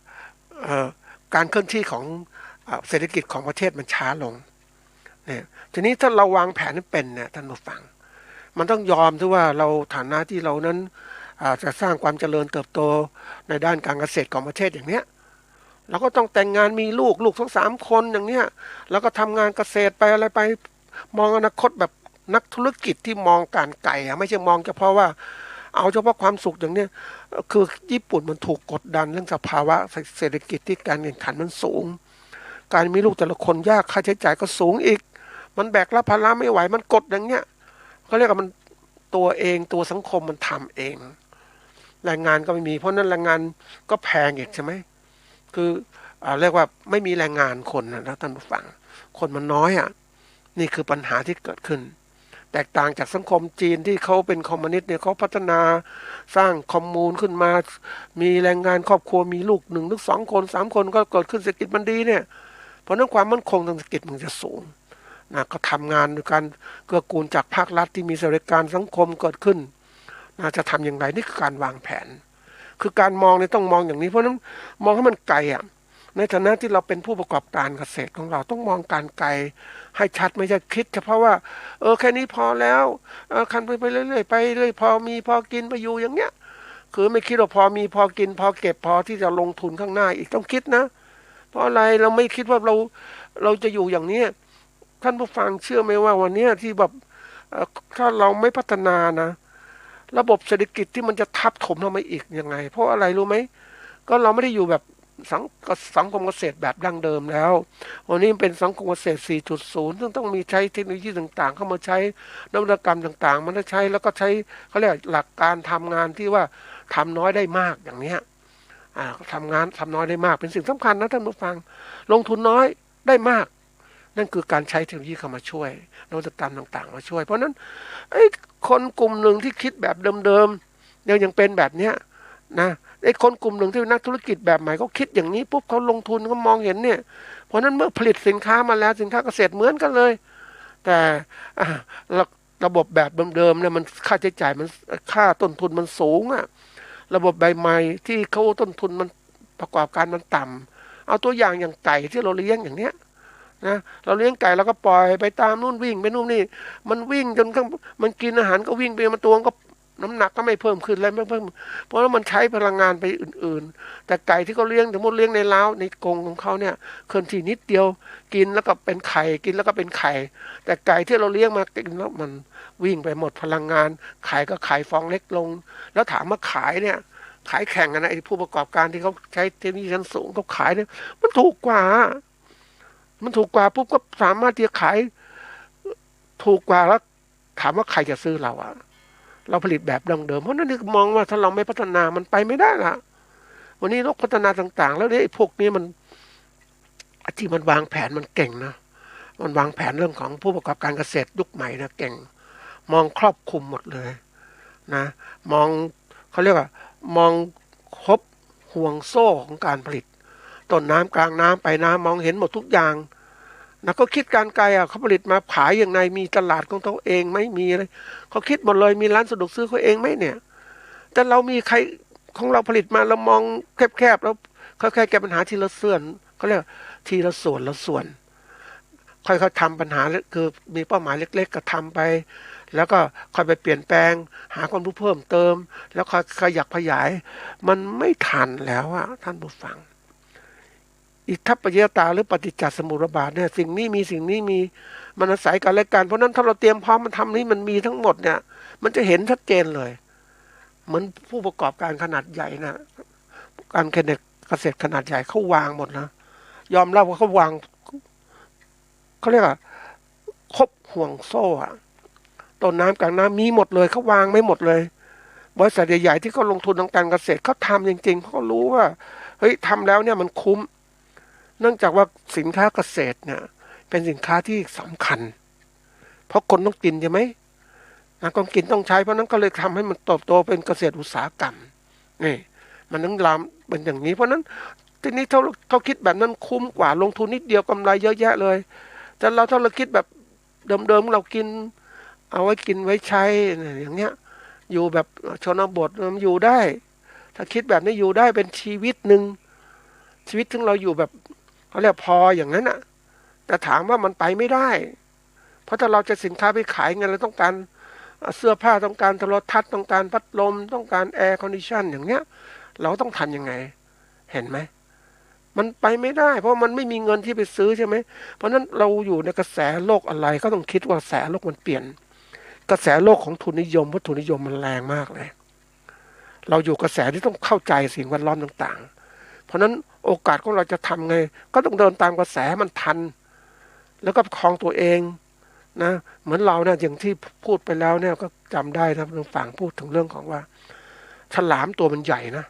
การเคลื่อนที่ของเศรษฐกิจของประเทศมันช้าลงเนี่ยทีนี้ถ้าเราวางแผนเป็นเนี่ยท่านผู้ฟังมันต้องยอมที่ว่าเราฐานะที่เรานั้นจะสร้างความเจริญเติบโตในด้านการเกษตรของประเทศอย่างเนี้ยเราก็ต้องแต่งงานมีลูกทั้ง3 คนอย่างเนี้ยแล้วก็ทำงานเกษตรไปอะไรไปมองอนาคตแบบนักธุรกิจที่มองการไกลไม่ใช่มองเฉพาะว่าเอาเฉพาะความสุขอย่างเนี้ยคือญี่ปุ่นมันถูกกดดันเรื่องสภาวะเศรษฐกิจที่การแข่งขันมันสูงการมีลูกแต่ละคนยากค่าใช้จ่ายก็สูงอีกมันแบกรับภาระไม่ไหวมันกดอย่างเงี้ยเขาเรียกว่ามันตัวเองตัวสังคมมันทำเองแรงงานก็ไม่มีเพราะนั้นแรงงานก็แพงอีกใช่ไหมคือเรียกว่าไม่มีแรงงานคนนะท่านผู้ฟังคนมันน้อยนี่คือปัญหาที่เกิดขึ้นแตกต่างจากสังคมจีนที่เขาเป็นคอมมิวนิสต์เนี่ยเขาพัฒนาสร้างคอมมูนขึ้นมามีแรงงานครอบครัวมีลูก1 หรือ 2 คน 3 คนก็เกิดขึ้นเศรษฐกิจมันดีเนี่ยเพราะนั้นความมั่นคงทางเศรษฐกิจมันจะสูงนะก็ทำงานด้วยการเกื้อกูลจากภาครัฐที่มีสวัสดิการสังคมเกิดขึ้นนะจะทำอย่างไรนี่คือการวางแผนคือการมองเนี่ยต้องมองอย่างนี้เพราะนั้นมองให้มันไกลในฐานะที่เราเป็นผู้ประกอบการเกษตรของเราต้องมองการไกลให้ชัดไม่ใช่คิดเฉพาะว่าแค่นี้พอแล้วคันไปเรื่อยๆไปเรื่อยพอมีพอกินไปอยู่อย่างเงี้ยคือไม่คิดว่าพอมีพอกินพอเก็บพอที่จะลงทุนข้างหน้าอีกต้องคิดนะเพราะอะไรเราไม่คิดว่าเราจะอยู่อย่างนี้ท่านผู้ฟังเชื่อไหมว่าวันนี้ที่แบบถ้าเราไม่พัฒนานะระบบเศรษฐกิจที่มันจะทับถมเราไม่อีกยังไงเพราะอะไรรู้ไหมก็เราไม่ได้อยู่แบบสังคมเกษตรแบบดั้งเดิมแล้ววันนี้เป็นสังคมเกษตร 4.0 ซึ่งต้องมีใช้เทคโนโลยีต่างๆเข้ามาใช้นวัตกรรมต่างๆมันได้ใช้แล้วก็ใช้เขาเรียกหลักการทำงานที่ว่าทำน้อยได้มากอย่างนี้ทำน้อยได้มากเป็นสิ่งสำคัญนะท่านผู้ฟังลงทุนน้อยได้มากนั่นคือการใช้เทคโนโลยีเข้ามาช่วยนวัตกรรมต่างๆมาช่วยเพราะนั้นคนกลุ่มหนึ่งที่คิดแบบเดิมๆยังเป็นแบบเนี้ยนะคนกลุ่มหนึ่งที่เป็นนักธุรกิจแบบใหม่เขาคิดอย่างนี้ปุ๊บเขาลงทุนเขามองเห็นเนี่ยเพราะนั้นเมื่อผลิตสินค้ามาแล้วสินค้าเกษตรเหมือนกันเลยแต่ระบบแบบเดิมๆเนี่ยมันค่าใช้จ่ายมันค่าต้นทุนมันสูงระบบใบใหม่ที่เขาต้นทุนมันประกอบการมันต่ำเอาตัวอย่างไก่ที่เราเลี้ยงอย่างเนี้ยนะเราเลี้ยงไก่แล้วก็ปล่อยไปตามนู่นวิ่งไปนู่นนี่มันวิ่งจนมันกินอาหารก็วิ่งไปมันตัวก็น้ำหนักก็ไม่เพิ่มขึ้นเลยไม่เพิ่มเพราะว่ามันใช้พลังงานไปอื่นๆแต่ไก่ที่เขาเลี้ยงสมมติเลี้ยงในเล้าในกรงของเขาเนี่ยเคลื่อนที่นิดเดียวกินแล้วก็เป็นไข่กินแล้วก็เป็นไข่แต่ไก่ที่เราเลี้ยงมากินแล้วมันวิ่งไปหมดพลังงานไข่ก็ไข่ฟองเล็กลงแล้วถามมาขายเนี่ยขายแข่งกันนะไอ้ผู้ประกอบการที่เขาใช้เทคโนโลยีชั้นสูงเขาขายเนี่ยมันถูกกว่าปุ๊บก็สามารถที่จะขายถูกกว่าแล้วถามว่าใครจะซื้อเราผลิตแบบดั้งเดิมเพราะนั่นคือมองว่าถ้าเราไม่พัฒนามันไปไม่ได้ละวันนี้โลกพัฒนาต่างๆแล้วเนี่ยพวกนี้มันที่มันวางแผนมันเก่งนะมันวางแผนเรื่องของผู้ประกอบการเกษตรยุคใหม่นะเก่งมองครอบคลุมหมดเลยนะมองเขาเรียกว่ามองครบห่วงโซ่ของการผลิตต้นน้ำกลางน้ำไปน้ำมองเห็นหมดทุกอย่างนะก็คิดการไกลเขาผลิตมาขายอย่างไรมีตลาดของตัวเองไหมมีอะไรเขาคิดหมดเลยมีร้านสะดวกซื้อเขาเองไหมเนี่ยแต่เรามีใครของเราผลิตมาเรามองแคบๆแล้วค่อยๆแก้ปัญหาทีละส่วนเขาเรียกทีละส่วนค่อยๆทำปัญหาคือมีเป้าหมายเล็กๆก็ทำไปแล้วก็ค่อยไปเปลี่ยนแปลงหาความรู้เพิ่มเติมแล้วค่อยขยับขยายมันไม่ทันแล้วท่านผู้ฟังอิทธิปัจจยตาหรือปฏิจจสมุปบาทเนี่ยสิ่งนี้มีมันอาศัยกันและกันเพราะนั้นถ้าเราเตรียมพร้อมมันทำนี้มันมีทั้งหมดเนี่ยมันจะเห็นชัดเจนเลยเหมือนผู้ประกอบการขนาดใหญ่นะการเกษตรขนาดใหญ่เขาวางหมดนะยอมรับว่าเขาวางเขาเรียกว่าครบห่วงโซ่ต้นน้ำกลางน้ำมีหมดเลยเขาวางไม่หมดเลยบริษัทใหญ่ๆที่เขาลงทุนทางการเกษตรเขาทำจริงๆเขารู้ว่าเฮ้ยทำแล้วเนี่ยมันคุ้มเนื่องจากว่าสินค้าเกษตรเนี่ย เป็นสินค้าที่สำคัญเพราะคนต้องกินใช่ไหมต้องกินต้องใช้เพราะนั้นก็เลยทำให้มันเติบโตเป็นเกษตรอุตสาหกรรมนี่มันต้องลามเป็นอย่างนี้เพราะนั้นทีนี้เขาคิดแบบนั้นคุ้มกว่าลงทุนนิดเดียวกำไรเยอะแยะเลยแต่ถ้าเราคิดแบบเดิมๆเรากินเอาไว้กินไว้ใช้อย่างเงี้ยอยู่แบบชนบทมันอยู่ได้ถ้าคิดแบบนี้อยู่ได้เป็นชีวิตหนึ่งชีวิตถึงเราอยู่แบบเขาเรียกพออย่างนั้นอะแต่ถามว่ามันไปไม่ได้เพราะถ้าเราจะสินค้าไปขายเงินเราต้องการเสื้อผ้าต้องการโทรทัศน์ต้องการพัดลมต้องการแอร์คอนดิชันอย่างเงี้ยเราต้องทำยังไงเห็นไหมมันไปไม่ได้เพราะมันไม่มีเงินที่ไปซื้อใช่ไหมเพราะนั้นเราอยู่ในกระแสโลกอะไรก็ต้องคิดว่ากระแสโลกมันเปลี่ยนกระแสโลกของทุนนิยมเพราะทุนนิยมมันแรงมากเลยเราอยู่กระแสที่ต้องเข้าใจสิ่งแวดล้อมต่างๆเพราะนั้นโอกาสของเราจะทำไงก็ต้องเดินตามกระแสมันทันแล้วก็ประคองตัวเองนะเหมือนเราเนี่ยอย่างที่พูดไปแล้วเนี่ยก็จำได้นะฝั่งพูดถึงเรื่องของว่าฉลามตัวมันใหญ่นะ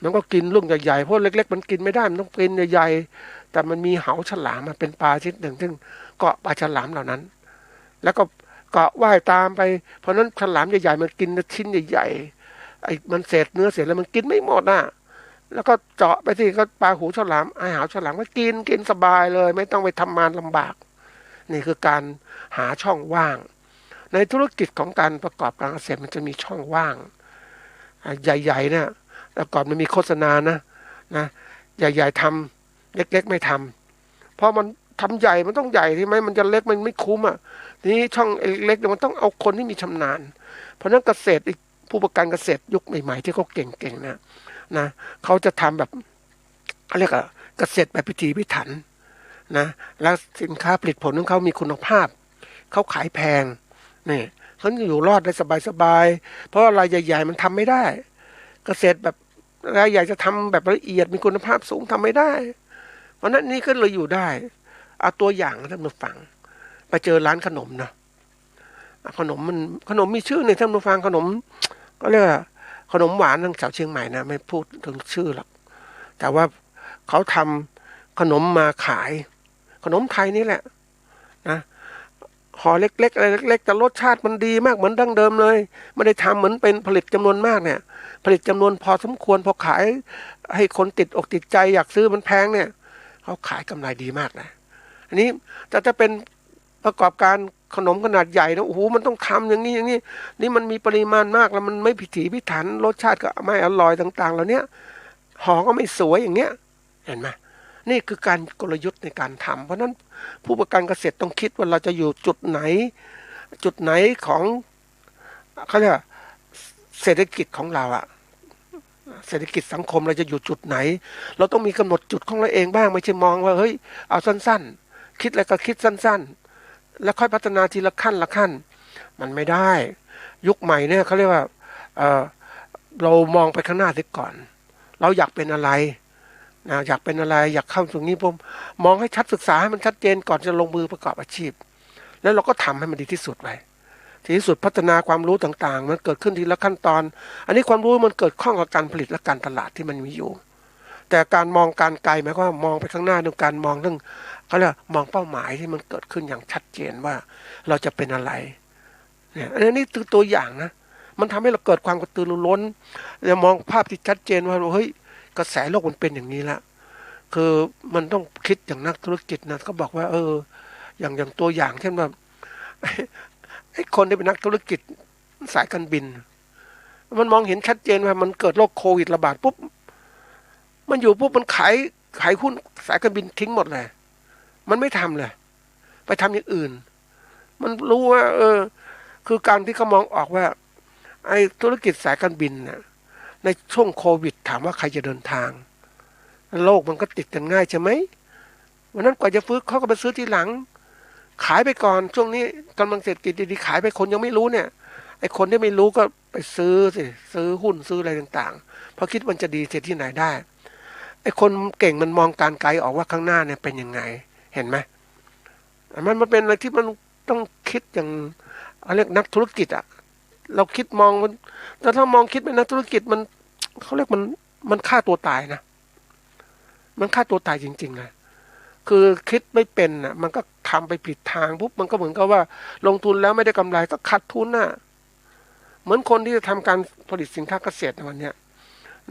มันก็กินลูกใหญ่ๆเพราะเล็กๆมันกินไม่ได้มันต้องกินใหญ่ๆแต่มันมีเหาฉลามมันเป็นปลาชนิดหนึ่งซึ่งเกาะปลาฉลามเหล่านั้นแล้วก็เกาะว่ายตามไปเพราะนั้นฉลามใหญ่ๆมันกินชิ้นใหญ่ๆไอ้มันเศษเนื้อเศษแล้วมันกินไม่หมดน่ะแล้วก็เจาะไปที่ก็ปลาหูฉลามหาฉลามก็กินสบายเลยไม่ต้องไปทำงานลำบากนี่คือการหาช่องว่างในธุรกิจของการประกอบการเกษตรมันจะมีช่องว่างใหญ่ๆเนี่ยแต่ก่อนมันมีโฆษณานะใหญ่ๆทำเล็กๆไม่ทำเพราะมันทำใหญ่มันต้องใหญ่ใช่ไหมมันจะเล็กมันไม่คุ้มอ่ะทีนี้ช่องเล็กๆมันต้องเอาคนที่มีชำนาญเพราะนั้นเกษตรผู้ประกันเกษตรยุคใหม่ๆที่เขาเก่งๆนะเขาจะทำแบบเขาเรียกเกษตรแบบพิถีพิถันนะแล้วสินค้าผลิตผลของเขามีคุณภาพเขาขายแพงนี่เขาอยู่รอดได้สบายๆเพราะรายใหญ่ๆมันทำไม่ได้เกษตรแบบรายใหญ่จะทำแบบละเอียดมีคุณภาพสูงทำไม่ได้เพราะนั้นนี่ก็เลยอยู่ได้เอาตัวอย่างท่านผู้ฟังไปเจอร้านขนมนะขนมมีชื่อในท่านผู้ฟังขนมก็เรียกว่าขนมหวานทางแถวเชียงใหม่นะไม่พูดถึงชื่อหรอกแต่ว่าเขาทำขนมมาขายขนมไทยนี่แหละนะห่อเล็กๆอะไรเล็กๆแต่รสชาติมันดีมากเหมือนดั้งเดิมเลยไม่ได้ทำเหมือนเป็นผลิตจำนวนมากเนี่ยผลิตจำนวนพอสมควรพอขายให้คนติดอกติดใจอยากซื้อมันแพงเนี่ยเขาขายกำไรดีมากนะอันนี้แต่ถ้าเป็นประกอบการขนมขนาดใหญ่นะโอ้โหมันต้องทำอย่างนี้นี่มันมีปริมาณมากแล้วมันไม่พิถีพิถันรสชาติก็ไม่อร่อยต่างๆแล้วเนี้ยห่อก็ไม่สวยอย่างเงี้ยเห็นไหมนี่คือการกลยุทธ์ในการทำเพราะนั้นผู้ประกันเกษตรต้องคิดว่าเราจะอยู่จุดไหนของเขาเรียกเศรษฐกิจของเราอะเศรษฐกิจสังคมเราจะอยู่จุดไหนเราต้องมีกำหนดจุดของเราเองบ้างไม่ใช่มองว่าเฮ้ยเอาสั้นๆคิดอะไรก็คิดสั้นๆแล้วค่อยพัฒนาทีละขั้นมันไม่ได้ยุคใหม่เนี่ยเขาเรียกว่าเรามองไปข้างหน้าเสียก่อนเราอยากเป็นอะไรอยากเป็นอะไรอยากเข้าตรงนี้ผมมองให้ชัดศึกษาให้มันชัดเจนก่อนจะลงมือประกอบอาชีพแล้วเราก็ทำให้มันดีที่สุดไปที่สุดพัฒนาความรู้ต่างๆมันเกิดขึ้นทีละขั้นตอนอันนี้ความรู้มันเกิดข้องกับการผลิตและการตลาดที่มันมีอยู่แต่การมองการไกลหมายความว่ามองไปข้างหน้าด้วยการมองเรื่องเขาเรียกมองเป้าหมายที่มันเกิดขึ้นอย่างชัดเจนว่าเราจะเป็นอะไรเนี่ยอันนี้คือตัวอย่างนะมันทำให้เราเกิดความกระตือรือร้นจะมองภาพที่ชัดเจนว่าเฮ้ยกระแสโลกมันเป็นอย่างนี้ละคือมันต้องคิดอย่างนักธุรกิจนะก็บอกว่าอย่างตัวอย่างเช่นว่าไอ้คนที่เป็นนักธุรกิจสายการบินมันมองเห็นชัดเจนว่ามันเกิดโรคโควิดระบาดปุ๊บมันอยู่ปุ๊บมันขายหุ้นสายการบินทิ้งหมดเลยมันไม่ทำเลยไปทำอย่างอื่นมันรู้ว่าคือการที่เขามองออกว่าไอ้ธุรกิจสายการบินนะในช่วงโควิดถามว่าใครจะเดินทางโลกมันก็ติดกันง่ายใช่ไหมวันนั้นกว่าจะฟื้นเขาก็ไปซื้อทีหลังขายไปก่อนช่วงนี้กำลังเศรษฐกิจดีๆขายไปคนยังไม่รู้เนี่ยไอ้คนที่ไม่รู้ก็ไปซื้อหุ้นซื้ออะไรต่างๆเพราะคิดมันจะดีเสียที่ไหนได้ไอ้คนเก่งมันมองการไกลออกว่าข้างหน้าเนี่ยเป็นยังไงเห็นไหมมันเป็นอะไรที่มันต้องคิดอย่างเรียกนักธุรกิจอ่ะเราคิดมองมันแต่ถ้ามองคิดเป็นนักธุรกิจมันเขาเรียกมันฆ่าตัวตายนะมันฆ่าตัวตายจริงๆนะ คือคิดไม่เป็นน่ะมันก็ทำไปผิดทางปุ๊บมันก็เหมือนกับว่าลงทุนแล้วไม่ได้กำไรก็ขาดทุนน่ะเหมือนคนที่จะทำการผลิตสินค้าเกษตรในวันเนี้ย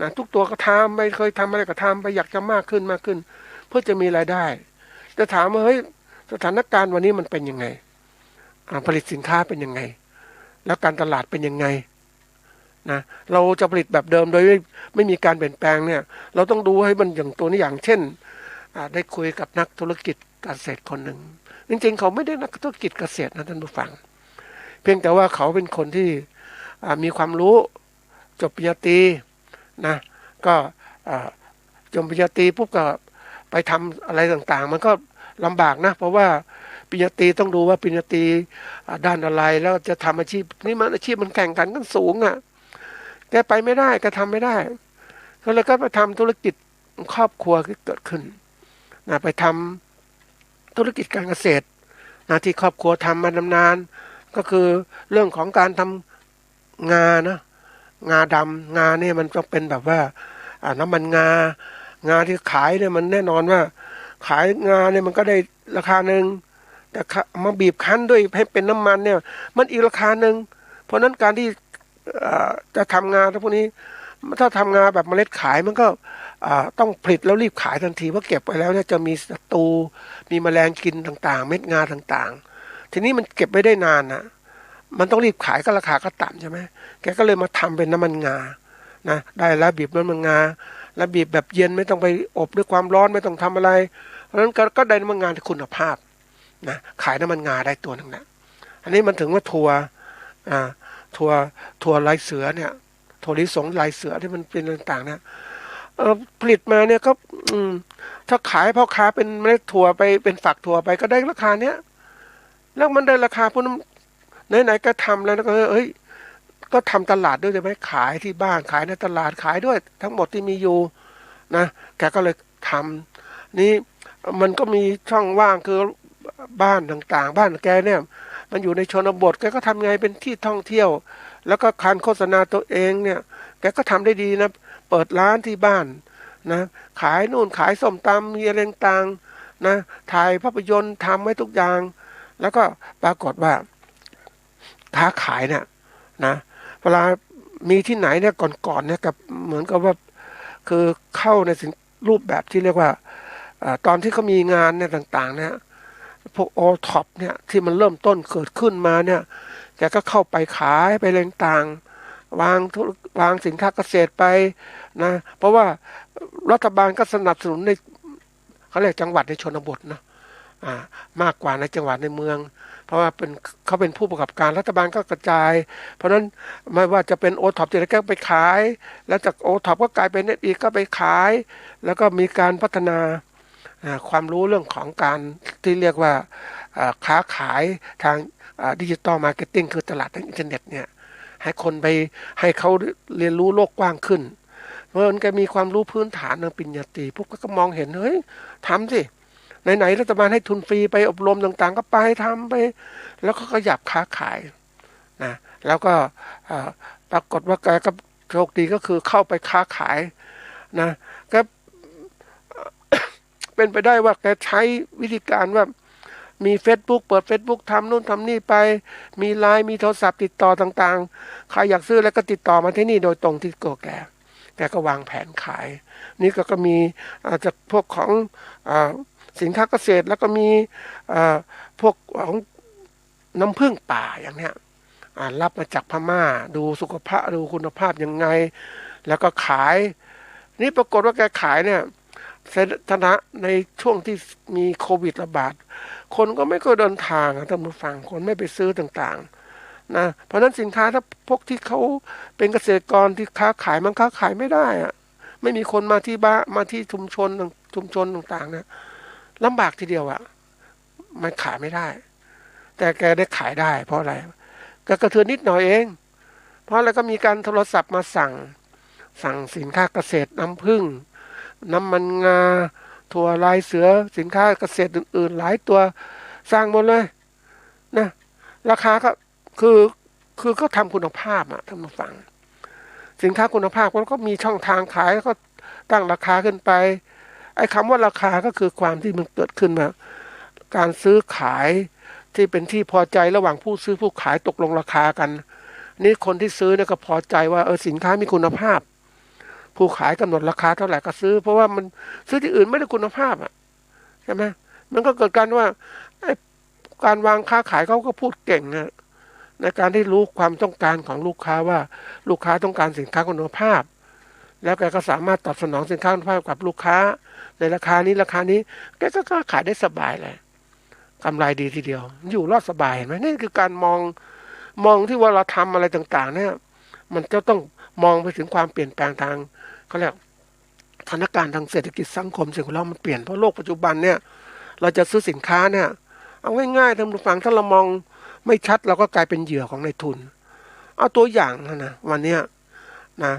นะทุกตัวก็ทำไม่เคยทำอะไรก็ทำไปอยากจะมากขึ้นเพื่อจะมีรายได้จะถามว่าเฮ้ยสถานการณ์วันนี้มันเป็นยังไงผลิตสินค้าเป็นยังไงแล้วการตลาดเป็นยังไงนะเราจะผลิตแบบเดิมโดยไม่มีการเปลี่ยนแปลงเนี่ยเราต้องดูให้มันอย่างตัวนี้อย่างเช่นได้คุยกับนักธุรกิจเกษตรคนหนึ่งจริงๆเขาไม่ได้นักธุรกิจเกษตรนะท่านผู้ฟังเพียงแต่ว่าเขาเป็นคนที่มีความรู้จบปริญญาตรีนะก็จบปริญญาตรีปุ๊บก็ไปทำอะไรต่างๆมันก็ลำบากนะเพราะว่าปริญญาตรีต้องดูว่าปริญญาตรีด้านอะไรแล้วจะทำอาชีพนี่มันอาชีพมันแข่งขันกันสูงอ่ะแกไปไม่ได้แกทำไม่ได้ก็เลยก็ไปทำธุรกิจครอบครัวที่เกิดขึ้นนะไปทำธุรกิจการเกษตรนะที่ครอบครัวทำมานานก็คือเรื่องของการทำงานะงาดำงาเนี่ยมันต้องเป็นแบบว่าน้ำมันงาที่ขายเนี่ยมันแน่นอนว่าขายงาเนี่ยมันก็ได้ราคาหนึ่งแต่มาบีบคั้นด้วยให้เป็นน้ำมันเนี่ยมันอีกราคาหนึ่งเพราะนั้นการที่จะทำงาพวกนี้ถ้าทำงาแบบเมล็ดขายมันก็ต้องผลิตแล้วรีบขายทันทีเพราะเก็บไว้แล้วเนี่ยจะมีศัตรูมีแมลงกินต่างๆเม็ดงาต่างๆทีนี้มันเก็บไว้ได้นานนะมันต้องรีบขายก็ราคาก็ต่ำใช่ไหมแกก็เลยมาทำเป็นน้ำมันงานะได้แล้วบีบน้ำมันงาแล้วบีบแบบเย็นไม่ต้องไปอบด้วยความร้อนไม่ต้องทำอะไรเพราะฉะนั้นก็ได้น้ำมันงาที่คุณภาพนะขายน้ำมันงาได้ตัวนึงนะอันนี้มันถึงว่าถั่วลายเสือเนี่ยถั่วลิสงลายเสือที่มันเป็นต่างๆเนี่ยผลิตมาเนี่ยก็ถ้าขายพ่อค้าเป็นเมล็ดถั่วไปเป็นฝักถั่วไปก็ได้ราคาเนี้ยแล้วมันได้ราคาพวกนั้นไหนๆก็ทำแล้วก็เฮ้ยก็ทำตลาดด้วยได้ไหมขายที่บ้านขายในตลาดขายด้วยทั้งหมดที่มีอยู่นะแกก็เลยทำนี่มันก็มีช่องว่างคือบ้านต่างๆบ้านแกเนี่ยมันอยู่ในชนบทแกก็ทำไงเป็นที่ท่องเที่ยวแล้วก็การโฆษณาตัวเองเนี่ยแกก็ทำได้ดีนะเปิดร้านที่บ้านนะขายนู่นขายส้มตำมีอะไรต่างๆนะถ่ายภาพยนตร์ทำไว้ทุกอย่างแล้วก็ปรากฏว่าค้าขายเนี่ยนะเวลามีที่ไหนเนี่ยก่อนเนี่ยกับเหมือนกับว่าคือเข้าในรูปแบบที่เรียกว่าตอนที่เขามีงานเนี่ยต่างๆเนี่ยพวกโอท็อปเนี่ยที่มันเริ่มต้นเกิดขึ้นมาเนี่ยแกก็เข้าไปขายไปอะไรต่างๆวางสินค้าเกษตรไปนะเพราะว่ารัฐบาลก็สนับสนุนในเขาเรียกจังหวัดในชนบทนะมากกว่าในจังหวัดในเมืองเพราะว่าเขาเป็นผู้ประกอบการรัฐบาลก็กระจายเพราะฉะนั้นไม่ว่าจะเป็นโอท็อปจะได้ก็ไปขายแล้วจากโอท็อปก็กลายเป็นเน็ตอีกก็ไปขายแล้วก็มีการพัฒนาความรู้เรื่องของการที่เรียกว่าค้าขายทางดิจิตอลมาร์เก็ตติ้งคือตลาดทางอินเทอร์เน็ตเนี่ยให้คนไปให้เขาเรียนรู้โลกกว้างขึ้นเพราะมันก็มีความรู้พื้นฐานทางปริญญาตรีพวกก็มองเห็นเฮ้ยทำสิไหนๆรัฐบาลให้ทุนฟรีไปอบรมต่างๆก็ไปทำไปแล้วก็ขยับค้าขายนะแล้วก็ปรากฏว่าแกก็โชคดีก็คือเข้าไปค้าขายนะก็เป็นไปได้ว่าแกใช้วิธีการว่ามี Facebook เปิด Facebook ทำนู่นทำนี่ไปมีไลน์มีโทรศัพท์ติดต่อต่างๆใครอยากซื้อแล้วก็ติดต่อมาที่นี่โดยตรงที่ตัวแกก็วางแผนขายนี่ก็มีจากพวกของสินค้าเกษตรแล้วก็มีพวกของน้ำผึ้งป่าอย่างเนี้ยรับมาจากพม่าดูสุขภาพดูคุณภาพยังไงแล้วก็ขายนี่ปรากฏว่าแกขายเนี่ยฐานะในช่วงที่มีโควิดระบาดคนก็ไม่ก็เดินทางท่านผู้ฟังคนไม่ไปซื้อต่างๆนะเพราะฉะนั้นสินค้าถ้าพวกที่เขาเป็นเกษตรกรที่ค้าขายมันค้าขายไม่ได้อะไม่มีคนมาที่บ้านมาที่ชุมชนต่างๆเนี่ยลำบากทีเดียวอ่ะมันขายไม่ได้แต่แกได้ขายได้เพราะอะไรก็กระเทือนนิดหน่อยเองเพราะอะไรก็มีการโทรศัพท์มาสั่งสินค้าเกษตรน้ำผึ้งน้ำมันงาถั่วลายเสือสินค้าเกษตรอื่นๆหลายตัวสร้างหมดเลยนะราคาก็คือก็ทำคุณภาพท่านผู้ฟังสินค้าคุณภาพมันก็มีช่องทางขายก็ตั้งราคาขึ้นไป ไอ้คำว่าราคาก็คือความที่มันเกิดขึ้นมาการซื้อขายที่เป็นที่พอใจระหว่างผู้ซื้อผู้ขายตกลงราคากันนี่คนที่ซื้อเนี่ยก็พอใจว่าสินค้ามีคุณภาพผู้ขายกำหนดราคาเท่าไหร่ก็ซื้อเพราะว่ามันซื้อที่อื่นไม่ได้คุณภาพอ่ะใช่ไหมมันก็เกิดการว่าการวางค้าขายเขาก็พูดเก่งนะในการที่รู้ความต้องการของลูกค้าว่าลูกค้าต้องการสินค้าคุณภาพแล้วแกก็สามารถตอบสนองสินค้าคุณภาพกับลูกค้าในราคานี้แกก็ขายได้สบายเลยกำไรดีทีเดียวอยู่รอดสบายเห็นไหมนี่คือการมองที่ว่าเราทำอะไรต่างๆเนี่ยมันจะต้องมองไปถึงความเปลี่ยนแปลงทางเขาเรียกสถานการณ์ทางเศรษฐกิจสังคมสิ่งของเรามันเปลี่ยนเพราะโลกปัจจุบันเนี่ยเราจะซื้อสินค้าเนี่ยเอาง่ายๆท่านผู้ฟังถ้าเรามองไม่ชัดเราก็กลายเป็นเหยื่อของนายทุนเอาตัวอย่างนะวันเนี้ยนะ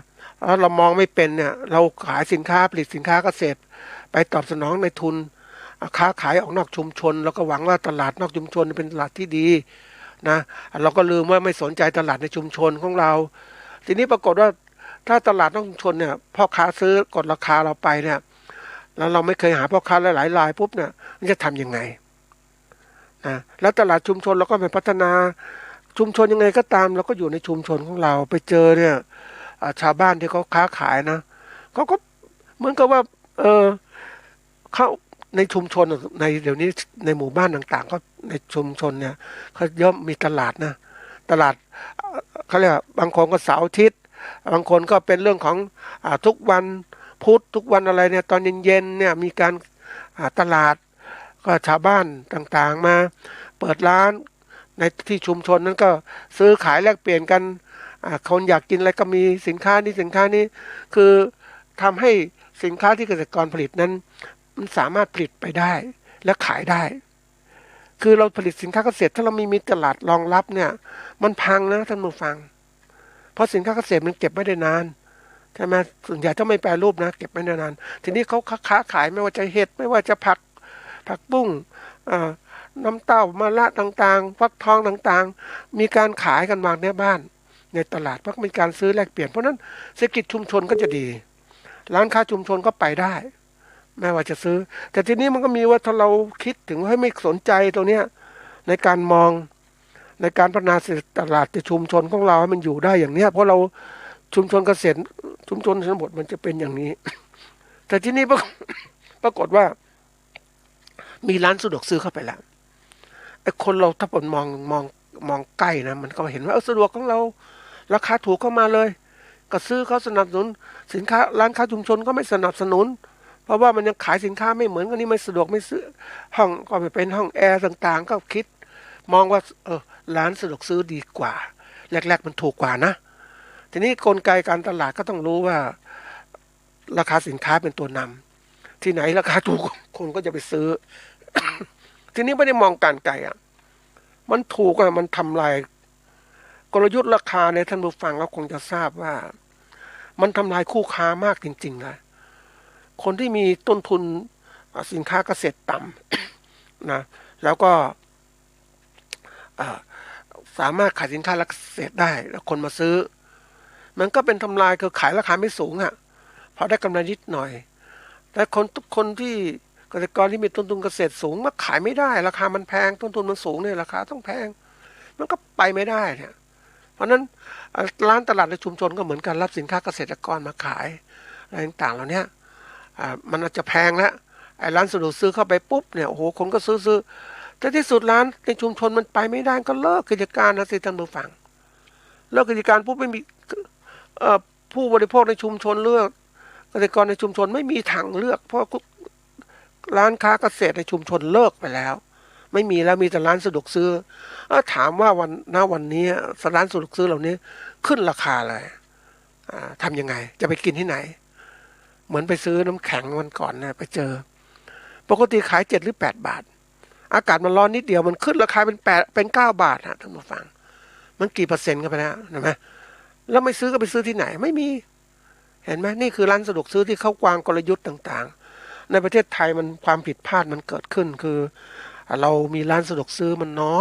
เรามองไม่เป็นเนี่ยเราขายสินค้าผลิตสินค้าเกษตรไปตอบสนองนายทุนค้าขายออกนอกชุมชนแล้วก็หวังว่าตลาดนอกชุมชนเป็นตลาดที่ดีนะเราก็ลืมว่าไม่สนใจตลาดในชุมชนของเราทีนี้ปรากฏว่าถ้าตลาดนอกชุมชนเนี่ยพ่อค้าซื้อกดราคาเราไปเนี่ยแล้วเราไม่เคยหาพ่อค้าหลายๆรายปุ๊บเนี่ยมันจะทำยังไงนะแล้วตลาดชุมชนเราก็ไปพัฒนาชุมชนยังไงก็ตามเราก็อยู่ในชุมชนของเราไปเจอเนี่ยชาวบ้านที่เขาค้าขายนะเขาก็เหมือนกับว่าเขาในชุมชนในเดี๋ยวนี้ในหมู่บ้านต่างๆก็ในชุมชนเนี่ยเขาย่อมมีตลาดนะตลาดเขาเรียกบางคนก็เสาร์อาทิตย์บางคนก็เป็นเรื่องของทุกวันพุธทุกวันอะไรเนี่ยตอนเย็นๆเนี่ยมีการตลาดก็ชาวบ้านต่างๆมาเปิดร้านในที่ชุมชนนั้นก็ซื้อขายแลกเปลี่ยนกันคนอยากกินอะไรก็มีสินค้านี้คือทำให้สินค้าที่เกษตรกรผลิตนั้นมันสามารถผลิตไปได้และขายได้คือเราผลิตสินค้าเกษตรถ้าเรามีตลาดรองรับเนี่ยมันพังนะท่านผู้ฟังเพราะสินค้าเกษตรมันเก็บไม่ได้นานใช่ไหมส่วนใหญ่ถ้าไม่แปรรูปนะเก็บไม่ได้นานทีนี้เขาค้าขายไม่ว่าจะเห็ดไม่ว่าจะผักบุ้งน้ำเต้ามะระต่างๆฟักทองต่างๆมีการขายกันวางในบ้านในตลาดเพราะมีการซื้อแลกเปลี่ยนเพราะนั้นเศรษฐกิจชุมชนก็จะดีร้านค้าชุมชนก็ไปได้ไม่ว่าจะซื้อแต่ทีนี้มันก็มีว่าถ้าเราคิดถึงให้ไม่สนใจตรงเนี้ยในการมองในการพัฒนาตลาดในชุมชนของเราให้มันอยู่ได้อย่างเนี้ยเพราะเราชุมชนเกษตรชุมชนชนบทมันจะเป็นอย่างนี้ แต่ที่นี้ปรากฏว่ามีร้านสะดวกซื้อเข้าไปแล้วไอ้คนเราถ้าผมมองใกล้นะมันก็เห็นว่าสะดวกของเราราคาถูกเข้ามาเลยก็ซื้อเขาสนับสนุนสินค้าร้านค้าชุมชนก็ไม่สนับสนุนเพราะว่ามันยังขายสินค้าไม่เหมือนกันนี่ไม่สะดวกไม่ซื้อห้องก็ไม่เป็นห้องแอร์ต่างๆก็คิดมองว่าร้านสะดวกซื้อดีกว่าแรกๆมันถูกกว่านะทีนี้กลไกการตลาดก็ต้องรู้ว่าราคาสินค้าเป็นตัวนำที่ไหนราคาถูกคนก็จะไปซื้อ ทีนี้ไม่ได้มองการไกลมันถูกมันทำลายกลยุทธ์ราคาในท่านผู้ฟังก็คงจะทราบว่ามันทำลายคู่ค้ามากจริงๆเลยคนที่มีต้นทุนสินค้าเกษตรต่ำนะแล้วก็สามารถขายสินค้าเกษตรได้แล้วคนมาซื้อมันก็เป็นทำลายคือขายราคาไม่สูงพอได้กำไรนิดหน่อยแต่ทุกคนที่เกษตรกรที่มีต้นทุนเกษตรสูงมาขายไม่ได้ราคามันแพงต้นทุนมันสูงเนี่ยราคาต้องแพงมันก็ไปไม่ได้เนี่ยเพราะนั้นร้านตลาดในชุมชนก็เหมือนกันรับสินค้าเกษตรกรมาขายอะไรต่างๆเหล่านี้มันอาจจะแพงแล้วไอ้ร้านสะดวกซื้อเข้าไปปุ๊บเนี่ยโอ้โหคนก็ซื้อแต่ที่สุดร้านในชุมชนมันไปไม่ได้ก็เลิกกิจการนะสิท่านผู้ฟังเลิกกิจการปุ๊บไม่มีผู้บริโภคในชุมชนเลือกเกษตรกรในชุมชนไม่มีทางเลือกเพราะร้านค้าเกษตรในชุมชนเลิกไปแล้วไม่มีแล้วมีแต่ร้านสะดวกซื้อถามว่าวันนี้ร้านสะดวกซื้อเหล่านี้ขึ้นราคาเลยทำยังไงจะไปกินที่ไหนเหมือนไปซื้อน้ำแข็งวันก่อนนะไปเจอปกติขาย7 หรือ 8 บาทอากาศมันร้อนนิดเดียวมันขึ้นราคาเป็น9 บาทท่านผู้ฟังมันกี่เปอร์เซ็นต์กันไปแล้วเห็นไหมแล้วไม่ซื้อก็ไปซื้อที่ไหนไม่มีเห็นไหมนี่คือร้านสะดวกซื้อที่เขาวางกลยุทธ์ต่างๆในประเทศไทยมันความผิดพลาดมันเกิดขึ้นคือเรามีร้านสะดวกซื้อมันน้อ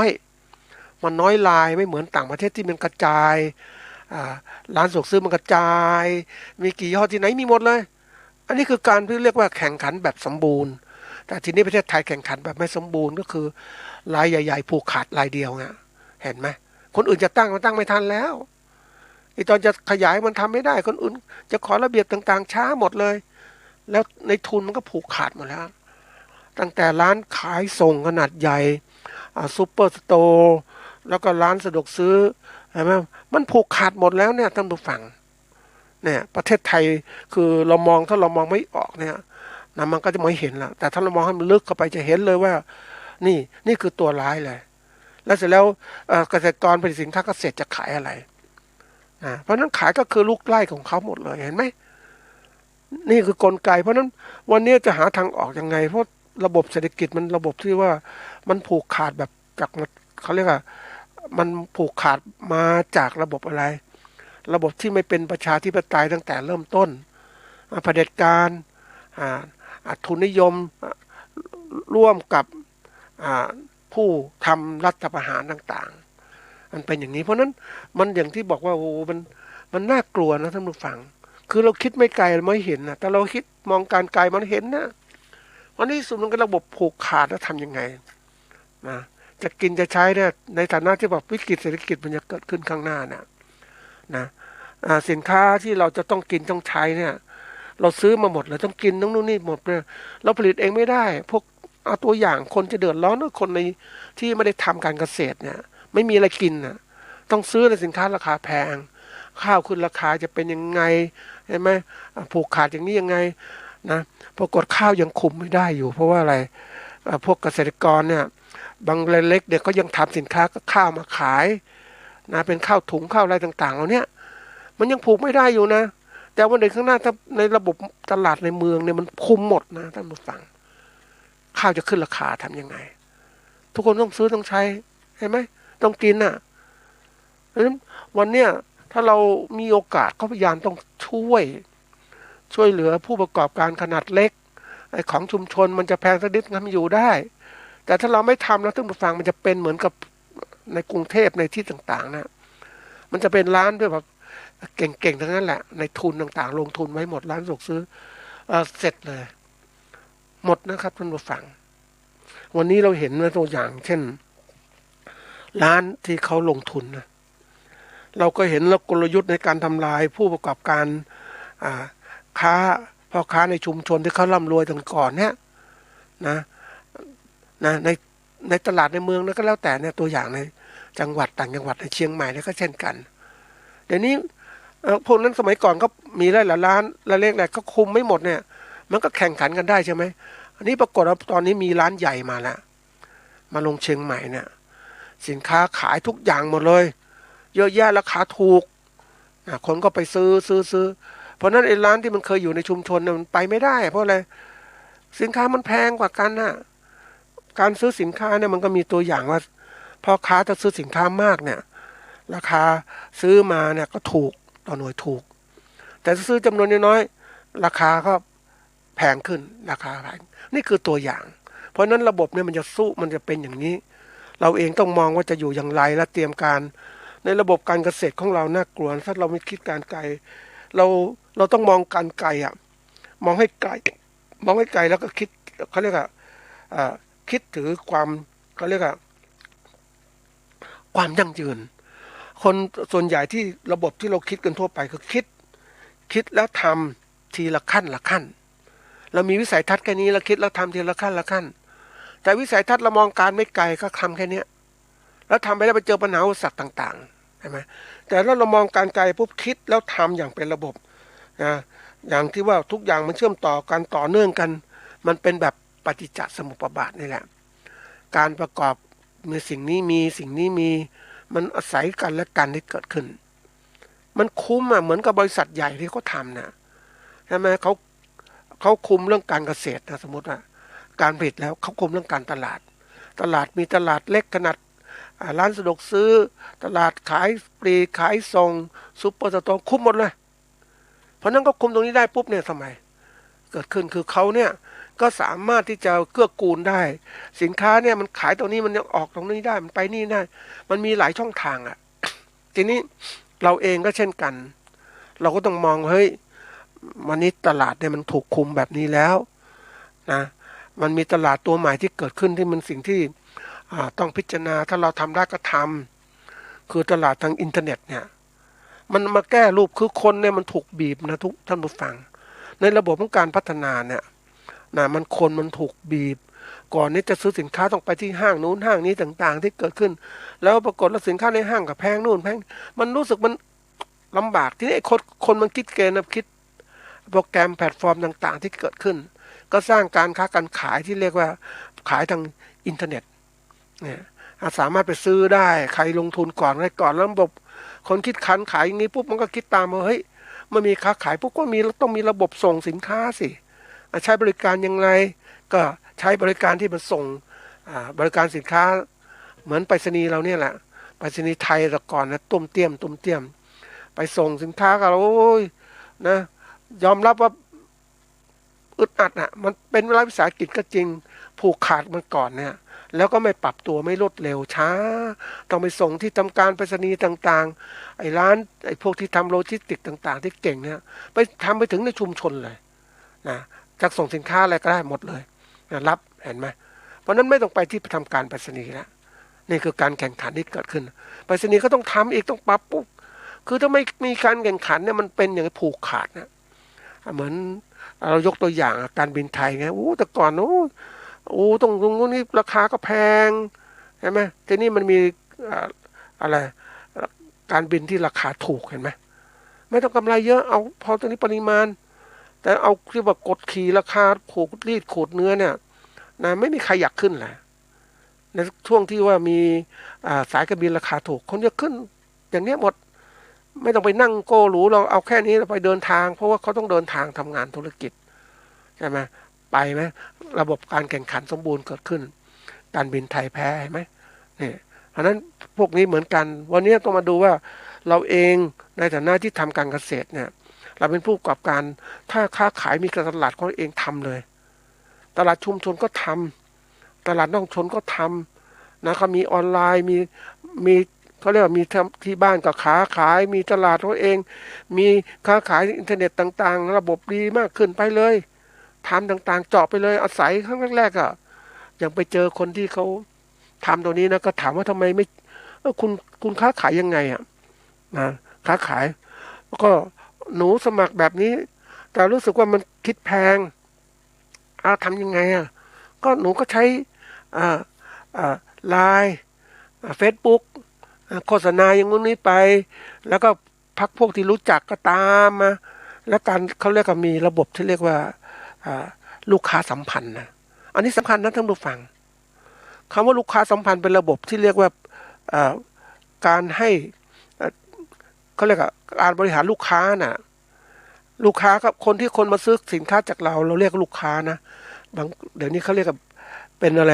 ยรายไม่เหมือนต่างประเทศที่มันกระจายร้านสะดวกซื้อมันกระจายมีกี่ยี่ห้อที่ไหนมีหมดเลย อันนี้คือการที่เรียกว่าแข่งขันแบบสมบูรณ์แต่ทีนี้ประเทศไทยแข่งขันแบบไม่สมบูรณ์ก็คือรายใหญ่ๆผูกขาดรายเดียวไงเห็นไหมคนอื่นจะตั้งมันตั้งไม่ทันแล้วไอ้ตอนจะขยายมันทำไม่ได้คนอื่นจะขอระเบียบต่างๆช้าหมดเลยแล้วในทุนมันก็ผูกขาดหมดแล้วตั้งแต่ร้านขายส่งขนาดใหญ่ซูเปอร์สโตร์แล้วก็ร้านสะดวกซื้อเห็นไหมมันผูกขาดหมดแล้วเนี่ยท่านผู้ฟังเนี่ยประเทศไทยคือเรามองถ้าเรามองไม่ออกเนี่ยนะมันก็จะไม่เห็นแล้วแต่ถ้าเรามองให้มันลึกเข้าไปจะเห็นเลยว่านี่คือตัวร้ายเลยแล้วเสร็จแล้วเกษตรกรผลิตสินค้าเกษตรจะขายอะไรเพราะนั้นขายก็คือลูกไล่ของเขาหมดเลยเห็นไหมนี่คือกลไกเพราะนั้นวันนี้จะหาทางออกยังไงเพราะระบบเศรษฐกิจมันระบบที่ว่ามันผูกขาดแบบจากเขาเรียกว่ามันผูกขาดมาจากระบบอะไรระบบที่ไม่เป็นประชาธิปไตยตั้งแต่เริ่มต้นเผด็จการทุนนิยมร่วมกับผู้ทำรัฐประหารต่างๆมันเป็นอย่างนี้เพราะนั้นมันอย่างที่บอกว่าโอ้มันน่ากลัวนะท่านผู้ฟังคือเราคิดไม่ไกลไม่เห็นนะแต่เราคิดมองการไกลมันเห็นนะวันนี้สุดมันก็ระบบผูกขาดแล้วทำยังไงนะจะกินจะใช้เนี่ยในฐานะที่แบบวิกฤตเศรษฐกิจมันจะเกิดขึ้นข้างหน้านะสินค้าที่เราจะต้องกินต้องใช้เนี่ยเราซื้อมาหมดเลยต้องกินต้องนู่นนี่หมดเลยเราผลิตเองไม่ได้พวกเอาตัวอย่างคนจะเดือดร้อนก็คนในที่ไม่ได้ทำการเกษตรเนี่ยไม่มีอะไรกินนะต้องซื้อในสินค้าราคาแพงข้าวขึ้นราคาจะเป็นยังไงเห็นไหมผูกขาดอย่างนี้ยังไงนะปรากฏข้าวยังคุมไม่ได้อยู่เพราะว่าอะไรพวกเกษตรกรเนี่ยบางรายเล็กเด็กก็ยังทำสินค้าข้าวมาขายนะเป็นข้าวถุงข้าวอะไรต่างๆเหล่านี้มันยังผูกไม่ได้อยู่นะแต่วันเด็กข้างหน้าถ้าในระบบตลาดในเมืองเนี่ยมันคุมหมดนะท่านผู้ฟังข้าวจะขึ้นราคาทำยังไงทุกคนต้องซื้อต้องใช้เห็นไหมต้องกินน่ะเพราะฉะนั้นวันเนี้ยถ้าเรามีโอกาสก็พยายามต้องช่วยเหลือผู้ประกอบการขนาดเล็กไอ้ของชุมชนมันจะแพงสักนิดทำอยู่ได้แต่ถ้าเราไม่ทำแล้วท่านผู้ฟังมันจะเป็นเหมือนกับในกรุงเทพในที่ต่างๆนะมันจะเป็นร้านด้วยแบบเก่งๆทั้งนั้นแหละในทุนต่างๆลงทุนไว้หมดร้านสะดวกซื้อเสร็จเลยหมดนะครับท่านผู้ฟังวันนี้เราเห็นตัวอย่างเช่นร้านที่เขาลงทุนนะเราก็เห็นแล้วกลยุทธ์ในการทำลายผู้ประกอบการพ่อค้าในชุมชนที่เขาร่ำรวยตั้งก่อนเนี่ยนะในตลาดในเมืองแล้วก็แล้วแต่เนี่ยตัวอย่างในจังหวัดต่างจังหวัดในเชียงใหม่เนี่ยก็เช่นกันเดี๋ยวนี้พวกนั้นสมัยก่อนก็มีหลายร้านละเล็กแหละก็คุมไม่หมดเนี่ยมันก็แข่งขันกันได้ใช่ไหมอันนี้ปรากฏว่าตอนนี้มีร้านใหญ่มาแล้วมาลงเชียงใหม่เนี่ยสินค้าขายทุกอย่างหมดเลยเยอะแยะราคาถูกคนก็ไปซื้อเพราะนั้นไอ้ร้านที่มันเคยอยู่ในชุมชนเนี่ยมันไปไม่ได้เพราะอะไรสินค้ามันแพงกว่ากันนะการซื้อสินค้าเนี่ยมันก็มีตัวอย่างว่าพ่อค้าจะซื้อสินค้ามากเนี่ยราคาซื้อมาเนี่ยก็ถูกต่อหน่วยถูกแต่ซื้อจำนวนน้อยราคาก็แพงขึ้นราคาแพงนี่คือตัวอย่างเพราะนั้นระบบเนี่ยมันจะสู้มันจะเป็นอย่างนี้เราเองต้องมองว่าจะอยู่อย่างไรและเตรียมการในระบบการเกษตรของเราน่ากลัวถ้าเราไม่คิดการไกลเราต้องมองการไกลมองให้ไกลแล้วก็คิดเขาเรียกคิดถือความเขาเรียกความยั่งยืนคนส่วนใหญ่ที่ระบบที่เราคิดกันทั่วไปคือคิดแล้วทำทีละขั้นเรามีวิสัยทัศน์แค่นี้เราคิดแล้วทำทีละขั้นแต่วิสัยทัศน์เรามองการไม่ไกลก็ทำแค่นี้แล้วทำไปแล้วไปเจอปัญหาอุปสรรคต่างๆใช่ไหมแต่ถ้าเรามองการไกลปุ๊บคิดแล้วทำอย่างเป็นระบบนะอย่างที่ว่าทุกอย่างมันเชื่อมต่อกันต่อเนื่องกันมันเป็นแบบปฏิจจสมุปบาทนี่แหละการประกอบมีสิ่งนี้มีสิ่งนี้มีมันอาศัยกันและกันที่เกิดขึ้นมันคุ้มเหมือนกับบริษัทใหญ่ที่เขาทำนะใช่ไหมเขาคุมเรื่องการเกษตรนะสมมติว่าการผลิตแล้วเขาคุมเรื่องการตลาดมีตลาดเล็กขนาดร้านสะดวกซื้อตลาดขายปลีกขายส่งซุปเปอร์สโตร์คุมหมดเลยเพราะนั้นก็คุมตรงนี้ได้ปุ๊บเนี่ยทำไมเกิดขึ้นคือเขาเนี่ยก็สามารถที่จะเกื้อกูลได้สินค้าเนี่ยมันขายตรงนี้มันยังออกตรงนี้ได้มันไปนี่ได้มันมีหลายช่องทางทีนี้เราเองก็เช่นกันเราก็ต้องมองเฮ้ย วันนี้ตลาดเนี่ยมันถูกคุมแบบนี้แล้วนะมันมีตลาดตัวใหม่ที่เกิดขึ้นที่มันสิ่งที่ต้องพิจารณาถ้าเราทำได้ก็ทำคือตลาดทางอินเทอร์เน็ตเนี่ยมันมาแก้รูปคือคนเนี่ยมันถูกบีบนะทุกท่านผู้ฟังในระบบของการพัฒนาเนี่ยนะมันถูกบีบก่อนนี้จะซื้อสินค้าต้องไปที่ห้างนู้นห้างนี้ต่างๆที่เกิดขึ้นแล้วปรากฏว่าสินค้าในห้างกับแพงนู่นแพงมันรู้สึกมันลำบากที่นี่คนมันคิดเกณฑ์คิดโปรแกรมแพลตฟอร์มต่างๆที่เกิดขึ้นก็สร้างการค้าการขายที่เรียกว่าขายทางอินเทอร์เน็ตเนี่ยสามารถไปซื้อได้ใครลงทุนก่อนได้ก่อนแล้วระบบคนคิดคันขายอย่างนี้ปุ๊บมันก็คิดตามว่าเฮ้ยมันมีค้าขายปุ๊บก็ต้องมีระบบส่งสินค้าสิใช้บริการยังไงก็ใช้บริการที่มันส่งบริการสินค้าเหมือนไปรษณีย์เราเนี่ยแหละไปรษณีย์ไทยแต่ก่อนนะตุ้มเตี้ยมไปส่งสินค้าก็โอ้ยนะยอมรับว่าอึดอัดอ่ะมันเป็นรัฐวิสาหกิจก็จริงผูกขาดมันก่อนเนี่ยแล้วก็ไม่ปรับตัวไม่รวดเร็วช้าต้องไปส่งที่ทำการไปรษณีย์ต่างๆไอ้ร้านไอ้พวกที่ทำโลจิสติกต่างๆที่เก่งเนี่ยไปทำไปถึงในชุมชนเลยนะจะส่งสินค้าอะไรก็ได้หมดเลยนะรับเห็นไหมเพราะนั้นไม่ต้องไปที่ทำการไปรษณีย์แล้วนี่คือการแข่งขันที่เกิดขึ้นไปรษณีย์ก็ต้องทำอีกต้องปรับปุ๊บคือถ้าไม่มีการแข่งขันเนี่ยมันเป็นอย่างผูกขาดนะเหมือนเรายกตัวอย่างการบินไทยไงแต่ก่อนตรงนี้ราคาก็แพงใช่ไหมทีนี้มันมีอะไรการบินที่ราคาถูกเห็นไหมไม่ต้องกำไรเยอะเอาพอตัวนี้ปริมาณแต่เอาที่ว่ากดขี่ราคาขูดรีดขูดเนื้อเนี่ยนะไม่มีใครอยากขึ้นแหละในช่วงที่ว่ามีสายการบินราคาถูกคนจะขึ้นอย่างนี้หมดไม่ต้องไปนั่งโก้หรูเราเอาแค่นี้เราไปเดินทางเพราะว่าเขาต้องเดินทางทำงานธุรกิจใช่ไหมไปไหมระบบการแข่งขันสมบูรณ์เกิดขึ้นการบินไทยแพ้ไหมเนี่ยเพราะนั้นพวกนี้เหมือนกันวันนี้ต้องมาดูว่าเราเองในฐานะที่ทำการเกษตรเนี่ยเราเป็นผู้ประกอบการถ้าค้าขายมีตลาดของเองทำเลยตลาดชุมชนก็ทำตลาดนอกชนก็ทำนะเขามีออนไลน์มีเขาเรียกว่ามีที่บ้านก็ค้าขายมีตลาดของเองมีค้าขายอินเทอร์เน็ตต่างๆระบบดีมากขึ้นไปเลยทำต่างๆเจาะไปเลยอาศัยครั้งแรกๆอ่ะยังไปเจอคนที่เขาทำตัวนี้นะก็ถามว่าทำไมไม่คุณค้าขายยังไงอ่ะนะค้าขายแล้วก็หนูสมัครแบบนี้แต่รู้สึกว่ามันคิดแพงทำยังไงอ่ะก็หนูก็ใช้ไลน์เฟซบุ๊กโฆษณาอย่างนู้นนี้ไปแล้วก็พักพวกที่รู้จักก็ตามมาแล้วการเขาเรียกว่ามีระบบที่เรียกว่าลูกค้าสัมพันธ์นะอันนี้สำคัญนะท่านผู้ฟังคำว่าลูกค้าสัมพันธ์เป็นระบบที่เรียกว่าการให้เขาเรียกว่าการบริหารลูกค้าน่ะลูกค้าครับคนที่คนมาซื้อสินค้าจากเราเรียกลูกค้านะเดี๋ยวนี้เขาเรียกว่าเป็นอะไร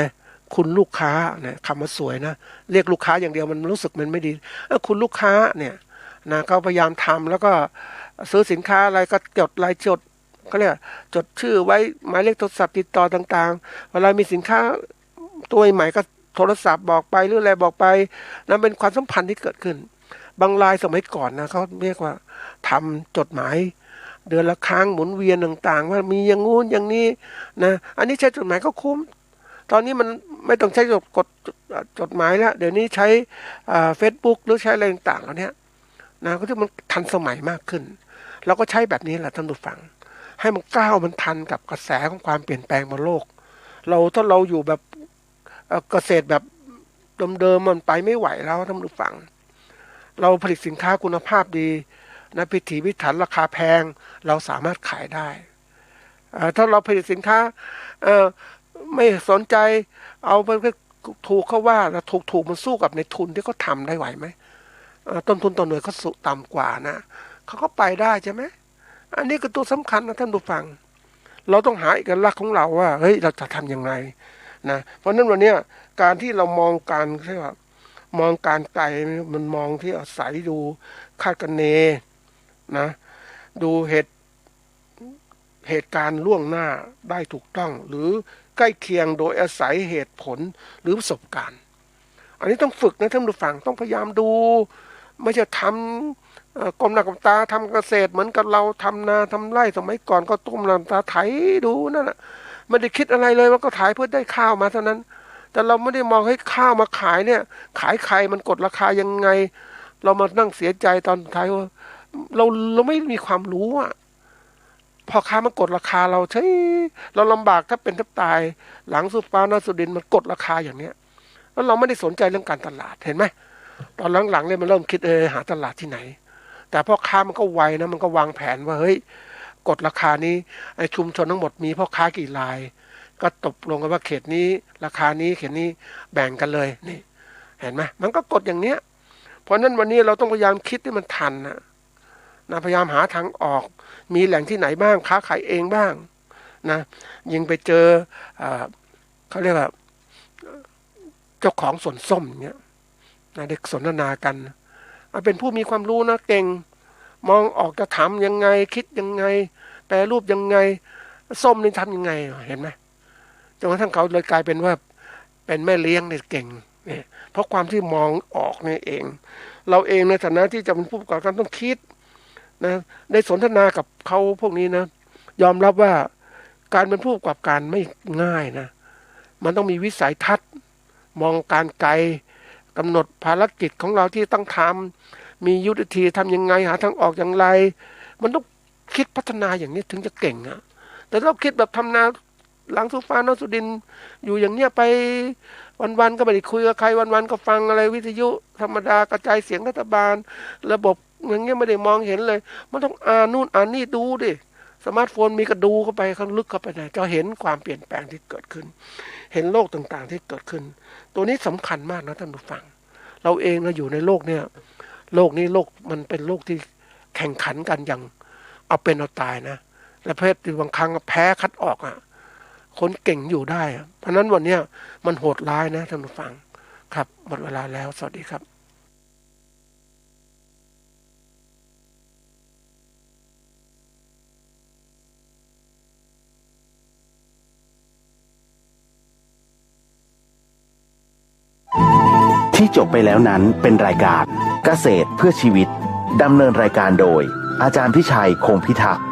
คุณลูกค้าเนี่ยคำว่าสวยนะเรียกลูกค้าอย่างเดียวมันรู้สึกมันไม่ดีคุณลูกค้าเนี่ยนะเขาพยายามทำแล้วก็ซื้อสินค้าอะไรก็จดรายจดเขาเรียกจดชื่อไว้หมายเลขโทรศัพท์ติดต่อต่างๆเวลามีสินค้าตัวใหม่ก็โทรศัพท์บอกไปหรืออะไรบอกไปนั่นเป็นความสัมพันธ์ที่เกิดขึ้นบางรายสมัยก่อนนะเขาเรียกว่าทำจดหมายเดือนละครั้งหมุนเวียนต่างๆว่ามีอย่างงู้นอย่างนี้นะอันนี้ใช้จดหมายก็คุ้มตอนนี้มันไม่ต้องใช้จดหมายแล้วเดี๋ยวนี้ใช้Facebook หรือใช้อะไรต่างๆแล้วเนี้ยนะก็ที่มันทันสมัยมากขึ้นเราก็ใช้แบบนี้แหละท่านผู้ฟังให้มันก้าวมันทันกับกระแสของความเปลี่ยนแปลงบนโลกถ้าเราอยู่แบบเกษตรแบบเดิมๆมันไปไม่ไหวแล้วท่านผู้ฟังเราผลิตสินค้าคุณภาพดีนะพิถีพิถันราคาแพงเราสามารถขายได้ถ้าเราผลิตสินค้าไม่สนใจเอาไปถูกเขาว่าแล้วถูกมันสู้กับในทุนที่เขาทำได้ไหวไหมต้นทุนต่อหน่วยเขาต่ำกว่านะเขาก็ไปได้ใช่ไหมอันนี้ก็ตัวสำคัญนะท่านผู้ฟังเราต้องหาเอกลักษณ์ของเราว่าเฮ้ยเราจะทำยังไงนะเพราะนั้นวันนี้การที่เรามองการเรียกว่ามองการไกลมันมองที่อาศัยดูคาดคะเนนะดูเหตุการณ์ล่วงหน้าได้ถูกต้องหรือใกล้เคียงโดยอาศัยเหตุผลหรือประสบการณ์อันนี้ต้องฝึกนะท่านผู้ฟังต้องพยายามดูไม่ใช่ท ก้มหน้าก้มตาทำเกษตรเหมือนกับเราทำนาทำไร่สมัยก่อนก็ก้มหน้าก้มตาไถดูนั่นแหละไม่ได้คิดอะไรเลยว่าก็ถ่ายเพื่อได้ข้าวมาเท่านั้นแต่เราไม่ได้มองให้ข้าวมาขายเนี่ยขายใครมันกดราคายังไงเรามานั่งเสียใจตอนท้ายว่าเราไม่มีความรู้อ่ะพอค้ามันกดราคาเราใช่เราลำบากถ้าเป็นแทบตายหลังสุฟ้านาสุดินมันกดราคาอย่างเนี้ยแล้วเราไม่ได้สนใจเรื่องการตลาดเห็นไหมตอนหลังๆเนี่ยมันเริ่มคิดหาตลาดที่ไหนแต่พ่อค้ามันก็ไวนะมันก็วางแผนว่าเฮ้ยกดราคานี้ไอ้ชุมชนทั้งหมดมีพ่อค้ากี่รายก็ตกลงกันว่าเขตนี้ราคานี้เขตนี้แบ่งกันเลยนี่เห็นไหมมันก็กดอย่างเนี้ยเพราะนั้นวันนี้เราต้องพยายามคิดให้มันทันนะพยายามหาทางออกมีแหล่งที่ไหนบ้างค้าขายเองบ้างนะยิงไปเจอเขาเรียกว่าเจ้าของสวนส้มเนี้ยนะเด็กสนทนากันเป็นผู้มีความรู้นะเก่งมองออกจะทำยังไงคิดยังไงแปรรูปยังไงส้มนี่ทำยังไงเห็นไหมจนกระทั่งเขาเลยกลายเป็นว่าเป็นแม่เลี้ยงเนี่ยเก่งเนี่ยเพราะความที่มองออกนี่เองเราเองในฐานะที่จะเป็นผู้ประกอบการต้องคิดนะได้สนทนากับเขาพวกนี้นะยอมรับว่าการเป็นผู้ประกอบการไม่ง่ายนะมันต้องมีวิสัยทัศน์มองการไกลกำหนดภารกิจของเราที่ต้องทำมียุทธวิธีทำยังไงหาทางออกอย่างไรมันต้องคิดพัฒนาอย่างนี้ถึงจะเก่งอ่ะแต่เราคิดแบบทำนาหลังสุฟ้านสุดินอยู่อย่างเนี้ยไปวันๆก็ไม่ได้คุยกับใครวันๆก็ฟังอะไรวิทยุธรรมดากระจายเสียงรัฐบาลระบบอย่างเงี้ยไม่ได้มองเห็นเลยมันต้องอ่านนู่นอ่านนี่ดูดิสมาร์ทโฟนมีก็ดูเข้าไปเขาลึกเข้าไปไหนจะเห็นความเปลี่ยนแปลงที่เกิดขึ้นเห็นโลกต่างๆที่เกิดขึ้นตัวนี้สำคัญมากนะท่านผู้ฟังเราเองเราอยู่ในโลกเนี่ยโลกนี้โลกมันเป็นโลกที่แข่งขันกันอย่างเอาเป็นเอาตายนะและเพศที่บางครั้งแพ้คัดออกอ่ะคนเก่งอยู่ได้เพราะนั้นวันนี้มันโหดร้ายนะท่านผู้ฟังครับหมดเวลาแล้วสวัสดีครับที่จบไปแล้วนั้นเป็นรายการเกษตรเพื่อชีวิตดำเนินรายการโดยอาจารย์พิชัยคงพิทักษ์